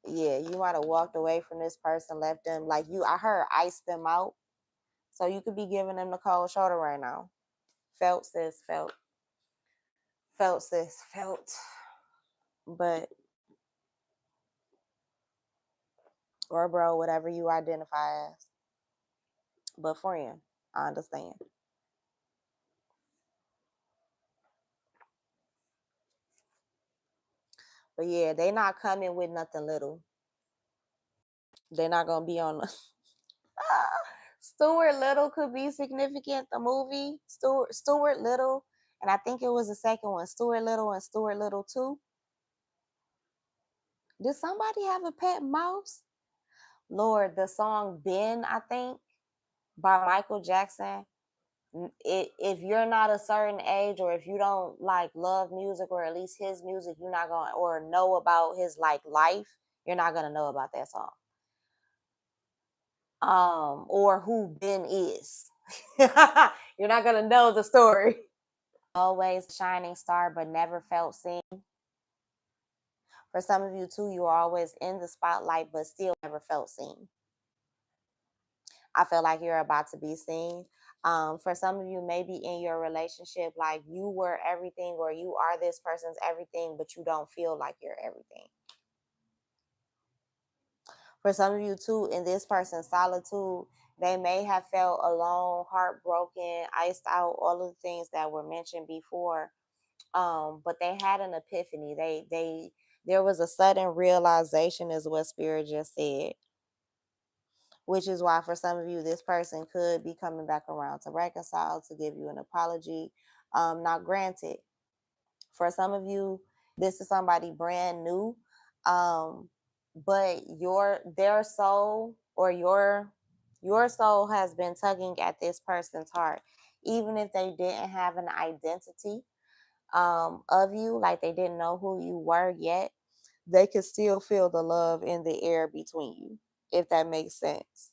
Speaker 1: Yeah, you might have walked away from this person, left them like you. I heard ice them out, so you could be giving them the cold shoulder right now. Felt sis, felt sis, felt. But or bro, whatever you identify as. But friend, I understand. But yeah, they not coming with nothing little. They're not gonna be on. Stuart Little could be significant. The movie Stuart Little, and I think it was the second one, Stuart Little and Stuart Little Two. Did somebody have a pet mouse? Lord, the song "Ben," I think, by Michael Jackson. If you're not a certain age, or if you don't like love music, or at least his music, you're not gonna, or know about his like life, you're not gonna know about that song. Or who Ben is. You're not gonna know the story. Always a shining star, but never felt seen. For some of you too, you are always in the spotlight, but still never felt seen. I feel like you're about to be seen. For some of you, maybe in your relationship, like you were everything, or you are this person's everything, but you don't feel like you're everything. For some of you too, in this person's solitude, they may have felt alone, heartbroken, iced out, all of the things that were mentioned before. But they had an epiphany. They there was a sudden realization, is what Spirit just said, which is why for some of you, this person could be coming back around to reconcile, to give you an apology. Now, granted, for some of you, this is somebody brand new, um, but their soul, or your soul has been tugging at this person's heart, even if they didn't have an identity of you, like they didn't know who you were yet. They could still feel the love in the air between you, if that makes sense.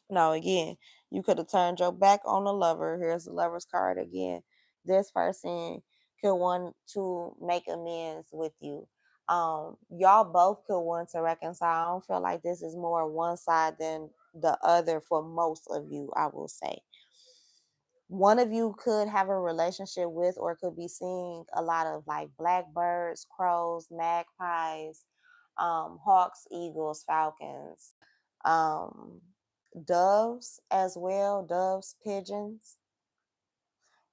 Speaker 1: Now, again, you could have turned your back on the lover. Here's the lover's card again. This person could want to make amends with you. Y'all both could want to reconcile. I don't feel like this is more one side than the other for most of you, I will say. One of you could have a relationship with, or could be seeing a lot of like blackbirds, crows, magpies, hawks, eagles, falcons, um, doves as well, doves, pigeons,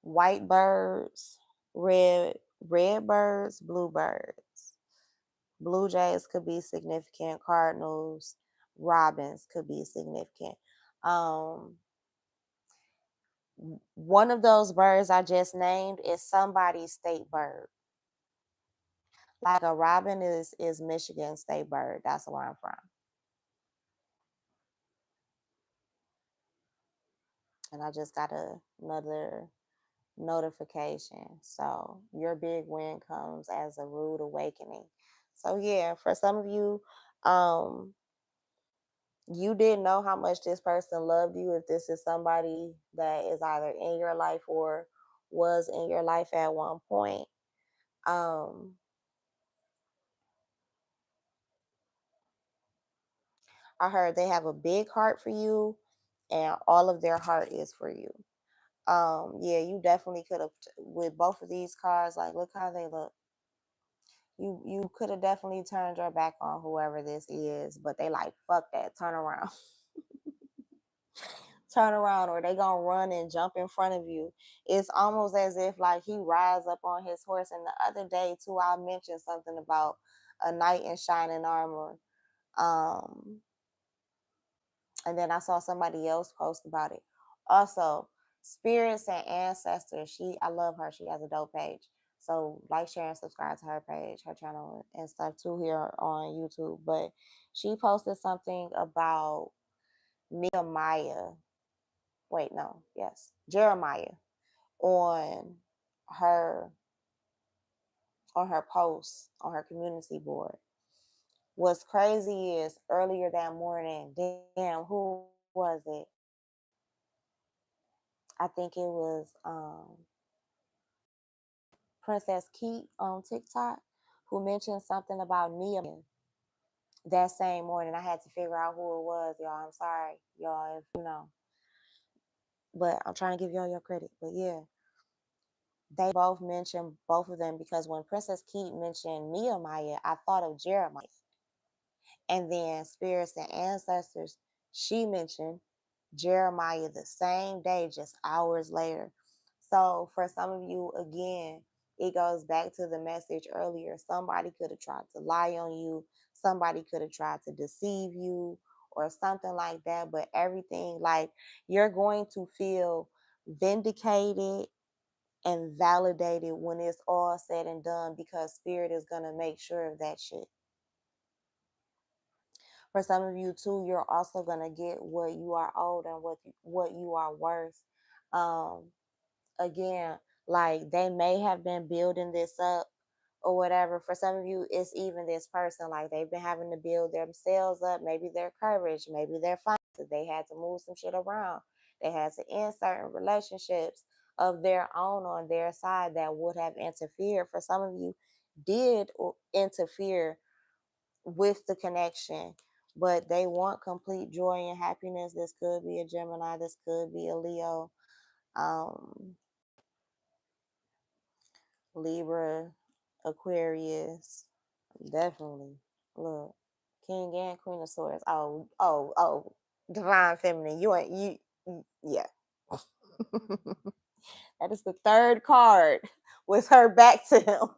Speaker 1: white birds, red red birds, bluebirds. Blue jays could be significant, cardinals, robins could be significant. Um, one of those birds I just named is somebody's state bird. Like a robin is Michigan state bird. That's where I'm from. And I just got another notification. So your big win comes as a rude awakening. So yeah, for some of you, um, you didn't know how much this person loved you. If this is somebody that is either in your life or was in your life at one point, um, I heard they have a big heart for you, and all of their heart is for you. Yeah, you definitely could have, with both of these cards, like look how they look. You could have definitely turned your back on whoever this is, but they like fuck that, turn around. Turn around, or they gonna run and jump in front of you. It's almost as if like he rides up on his horse. And the other day too, I mentioned something about a knight in shining armor. Um, and then I saw somebody else post about it. Also, spirits and ancestors. I love her. She has a dope page. So like, share, and subscribe to her page, her channel, and stuff too here on YouTube. But she posted something about Nehemiah. Wait, no, yes, Jeremiah on her post on her community board. What's crazy is earlier that morning, damn, who was it? I think it was Princess Keat on TikTok, who mentioned something about Nehemiah. that same morning. I had to figure out who it was, y'all. I'm sorry, y'all, if you know. But I'm trying to give y'all your credit. But yeah, they both mentioned both of them because when Princess Keat mentioned Nehemiah, I thought of Jeremiah. And then Spirits and Ancestors, she mentioned Jeremiah the same day, just hours later. So for some of you, again, it goes back to the message earlier. Somebody could have tried to lie on you, somebody could have tried to deceive you, or something like that. But everything, like, you're going to feel vindicated and validated when it's all said and done because Spirit is going to make sure of that shit. For some of you too, you're also gonna get what you are owed and what you are worth. Um, Again, like, they may have been building this up or whatever. For some of you, it's even this person, like, they've been having to build themselves up, maybe their courage, maybe their finances. They had to move some shit around. They had to end certain relationships of their own on their side that would have interfered. For some of you, did interfere with the connection, but they want complete joy and happiness. This could be a Gemini, this could be a Leo, um, Libra, Aquarius, definitely. Look, King and Queen of Swords. Divine Feminine. You ain't yeah. That is the third card with her back to him.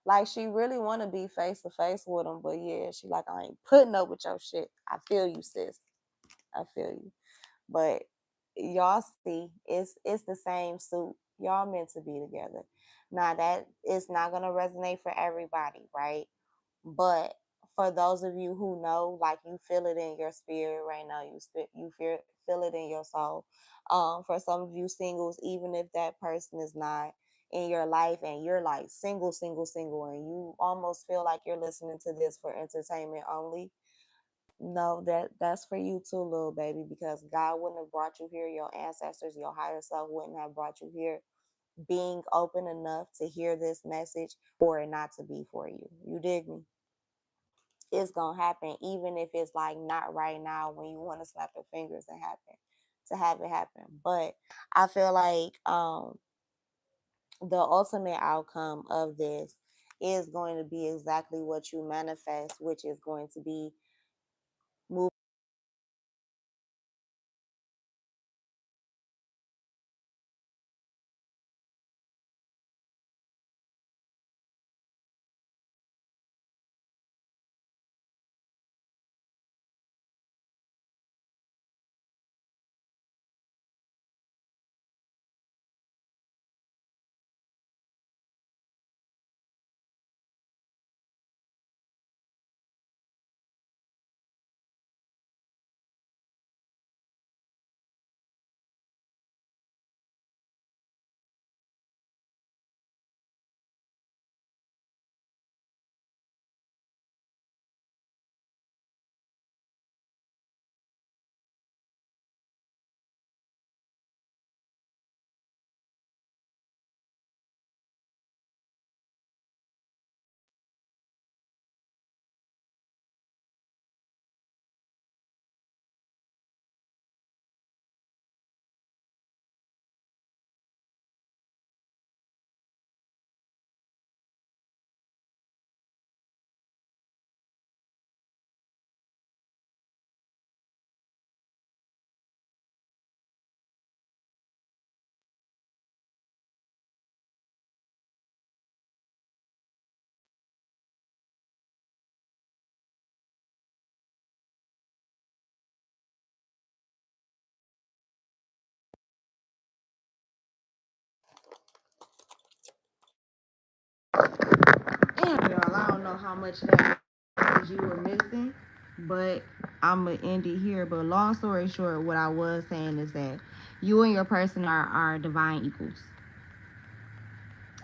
Speaker 1: Like, she really want to be face to face with him, but yeah, she like, I ain't putting up with your shit. I feel you, sis. I feel you. But y'all see, it's the same suit. Y'all meant to be together. Now, that is not gonna resonate for everybody, right? But for those of you who know, like, you feel it in your spirit right now, you feel it in your soul. For some of you singles, even if that person is not in your life and you're like single, and you almost feel like you're listening to this for entertainment only, no, that's for you too, little baby, because God wouldn't have brought you here. Your ancestors, your higher self wouldn't have brought you here being open enough to hear this message for it not to be for you. You dig me? It's gonna happen, even if it's like not right now when you want to snap your fingers and happen to have it happen. But I feel like the ultimate outcome of this is going to be exactly what you manifest, which is going to be moving. Damn, y'all, I don't know how much that you were missing, but I'm gonna end it here. But long story short, what I was saying is that you and your person are divine equals.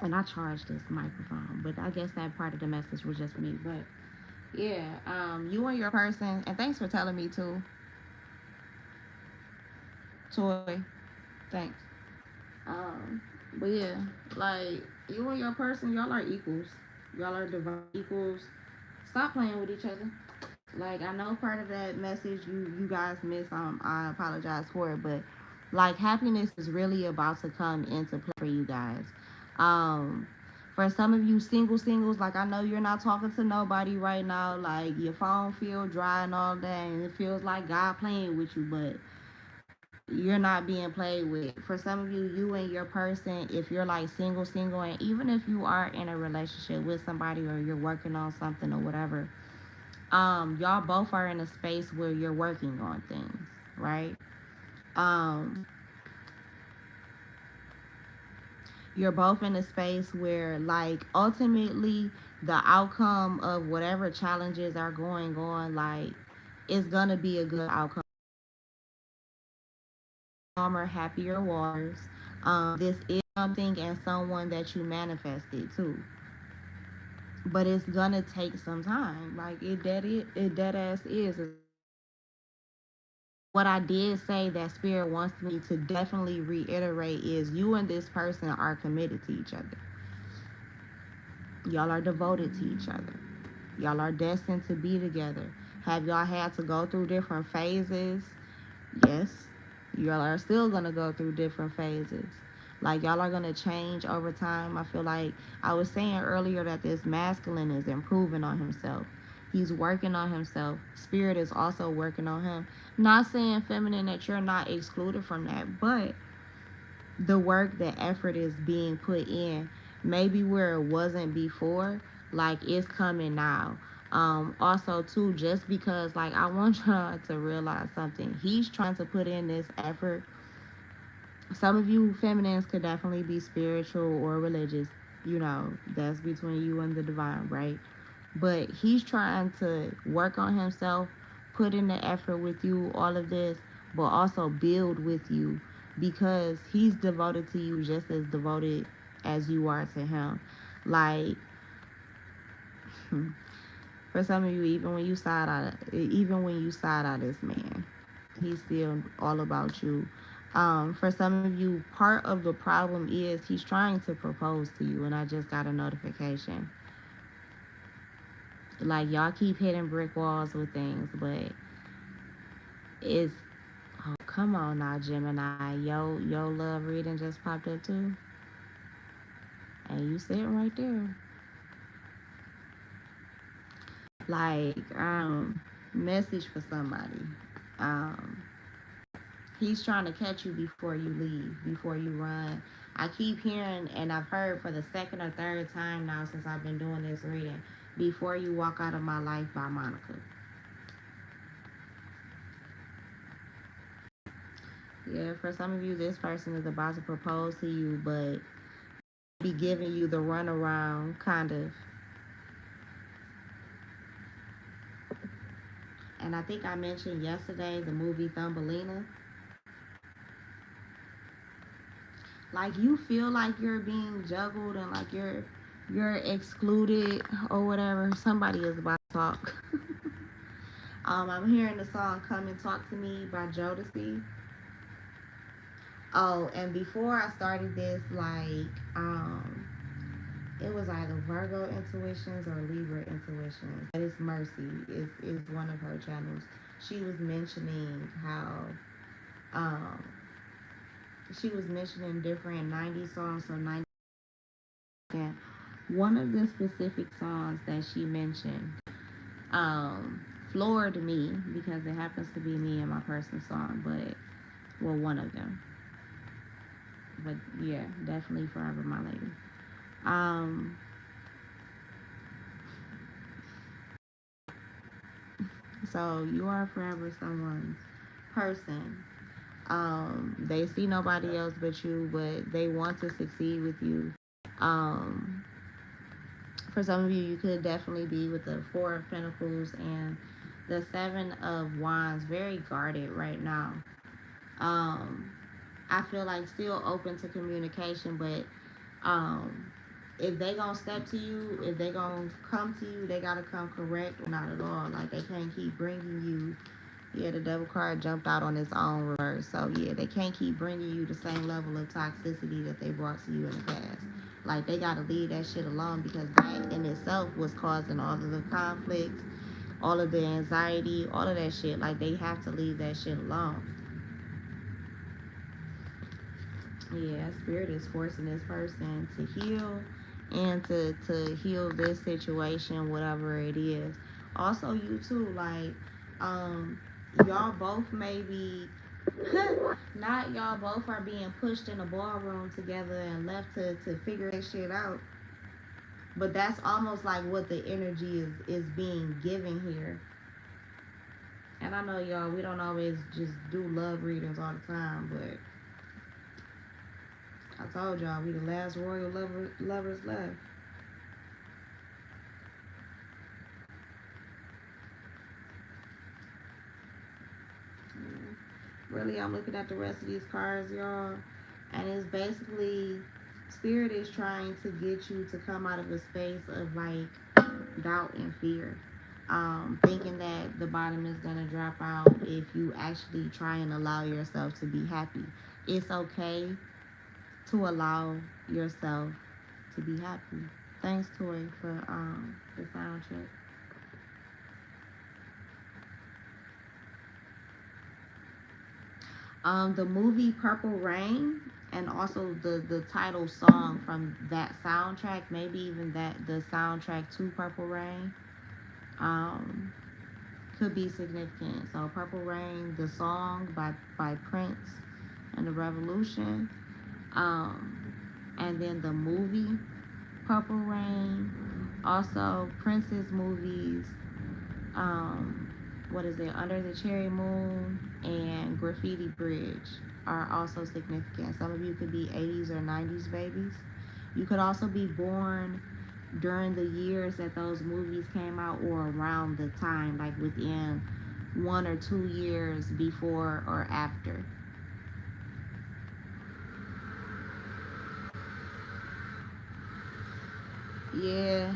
Speaker 1: And I charged this microphone, but I guess that part of the message was just for me. But yeah, you and your person, and thanks for telling me too, Toy. Thanks. But yeah, like, you and your person, y'all are equals. Y'all are divine equals. Stop playing with each other. Like, I know part of that message you guys miss. I apologize for it, but like, happiness is really about to come into play for you guys. Um, for some of you singles, like, I know you're not talking to nobody right now. Like, your phone feel dry and all that, and it feels like God playing with you, but you're not being played with. For some of you, you and your person, if you're like single, and even if you are in a relationship with somebody or you're working on something or whatever, y'all both are in a space where you're working on things, right? um you're both in a space where, like, ultimately the outcome of whatever challenges are going on, like, it's gonna be a good outcome. Calmer, happier waters. This is something and someone that you manifested too, but it's gonna take some time. Like, it dead ass is. What I did say that Spirit wants me to definitely reiterate is you and this person are committed to each other. Y'all are devoted to each other. Y'all are destined to be together. Have y'all had to go through different phases? Yes. Y'all are still going to go through different phases. Like, y'all are going to change over time. I feel like I was saying earlier that this masculine is improving on himself. He's working on himself. Spirit is also working on him. Not saying, feminine, that you're not excluded from that, but the work, the effort is being put in. Maybe where it wasn't before, like, it's coming now. Also too, just because, like, I want y'all to realize something. He's trying to put in this effort. Some of you feminines could definitely be spiritual or religious. You know, that's between you and the divine, right? But he's trying to work on himself, put in the effort with you, all of this, but also build with you, because he's devoted to you just as devoted as you are to him. Like, for some of you, even when you side out this man, he's still all about you. For some of you, part of the problem is he's trying to propose to you, and I just got a notification. Like, y'all keep hitting brick walls with things, but it's, oh, come on now, Gemini. Yo love reading just popped up too. And you sitting right there. Like, message for somebody. Um, he's trying to catch you before you leave, before you run. I keep hearing, and I've heard for the second or third time now since I've been doing this reading, Before You Walk Out of My Life by Monica. Yeah, for some of you, this person is about to propose to you, but be giving you the runaround, kind of. And I think I mentioned yesterday the movie Thumbelina. Like, you feel like you're being juggled and like you're excluded or whatever. Somebody is about to talk. I'm hearing the song "Come and Talk to Me" by Jodeci. Oh, and before I started this, like, it was either Virgo Intuitions or Libra Intuitions. But it's Mercy. Is one of her channels. She was mentioning how she was mentioning different 90s songs, so 90s. And one of the specific songs that she mentioned floored me, because it happens to be me and my person's song, but, well, one of them. But yeah, definitely Forever My Lady. Um, so you are forever someone's person. They see nobody else but you, but they want to succeed with you. Um, for some of you, you could definitely be with the Four of Pentacles and the Seven of Wands, very guarded right now. Um, I feel like still open to communication, but if they gonna step to you, if they gonna come to you, they gotta come correct or not at all. Like, they can't keep bringing you. Yeah, the devil card jumped out on its own reverse. So yeah, they can't keep bringing you the same level of toxicity that they brought to you in the past. Like, they gotta leave that shit alone, because that in itself was causing all of the conflicts, all of the anxiety, all of that shit. Like, they have to leave that shit alone. Yeah, spirit is forcing this person to heal, and to heal this situation, whatever it is. Also, you too, like, y'all both maybe not y'all both are being pushed in a ballroom together and left to figure that shit out. But that's almost like what the energy is being given here. And I know, y'all, we don't always just do love readings all the time, but I told y'all, we the last royal lovers left. Really, I'm looking at the rest of these cards, y'all, and it's basically spirit is trying to get you to come out of a space of like doubt and fear, thinking that the bottom is gonna drop out if you actually try and allow yourself to be happy. It's okay to allow yourself to be happy. Thanks, Toy, for the sound check. The movie Purple Rain, and also the title song from that soundtrack, maybe even that the soundtrack to Purple Rain, could be significant. So Purple Rain, the song by Prince and the Revolution, and then the movie Purple Rain, also Prince's movies, what is it, Under the Cherry Moon and Graffiti Bridge are also significant. Some of you could be 80s or 90s babies. You could also be born during the years that those movies came out, or around the time, like within 1 or 2 years before or after. Yeah.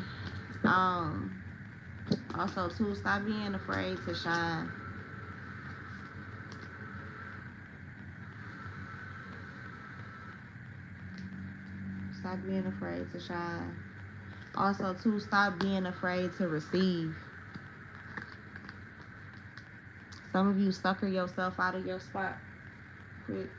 Speaker 1: Also, too, stop being afraid to shine. Stop being afraid to shine. Also, too, stop being afraid to receive. Some of you sucker yourself out of your spot quick.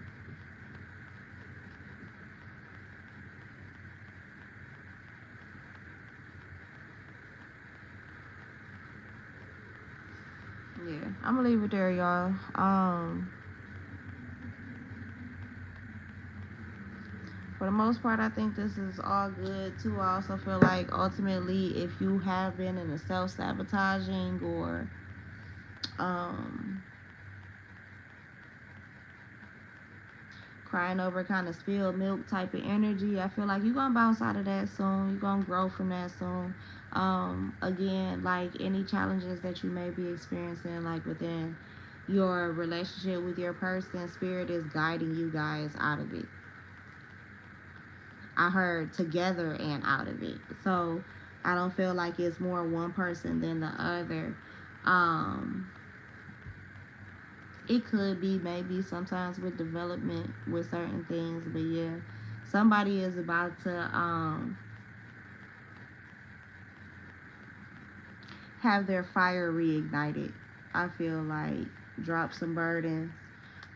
Speaker 1: Yeah, I'm gonna leave it there, y'all. For the most part, I think this is all good too. I also feel like ultimately, if you have been in a self-sabotaging or crying over kind of spilled milk type of energy, I feel like you're gonna bounce out of that soon. You're gonna grow from that soon. Again, like any challenges that you may be experiencing, like within your relationship with your person, spirit is guiding you guys out of it. I heard together and out of it. So I don't feel like it's more one person than the other. It could be maybe sometimes with development with certain things, but yeah, somebody is about to have their fire reignited. I feel like drop some burdens,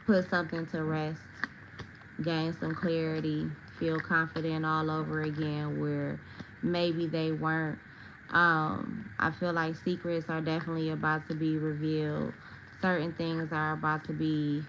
Speaker 1: put something to rest, gain some clarity, feel confident all over again where maybe they weren't. I feel like secrets are definitely about to be revealed. Certain things are about to be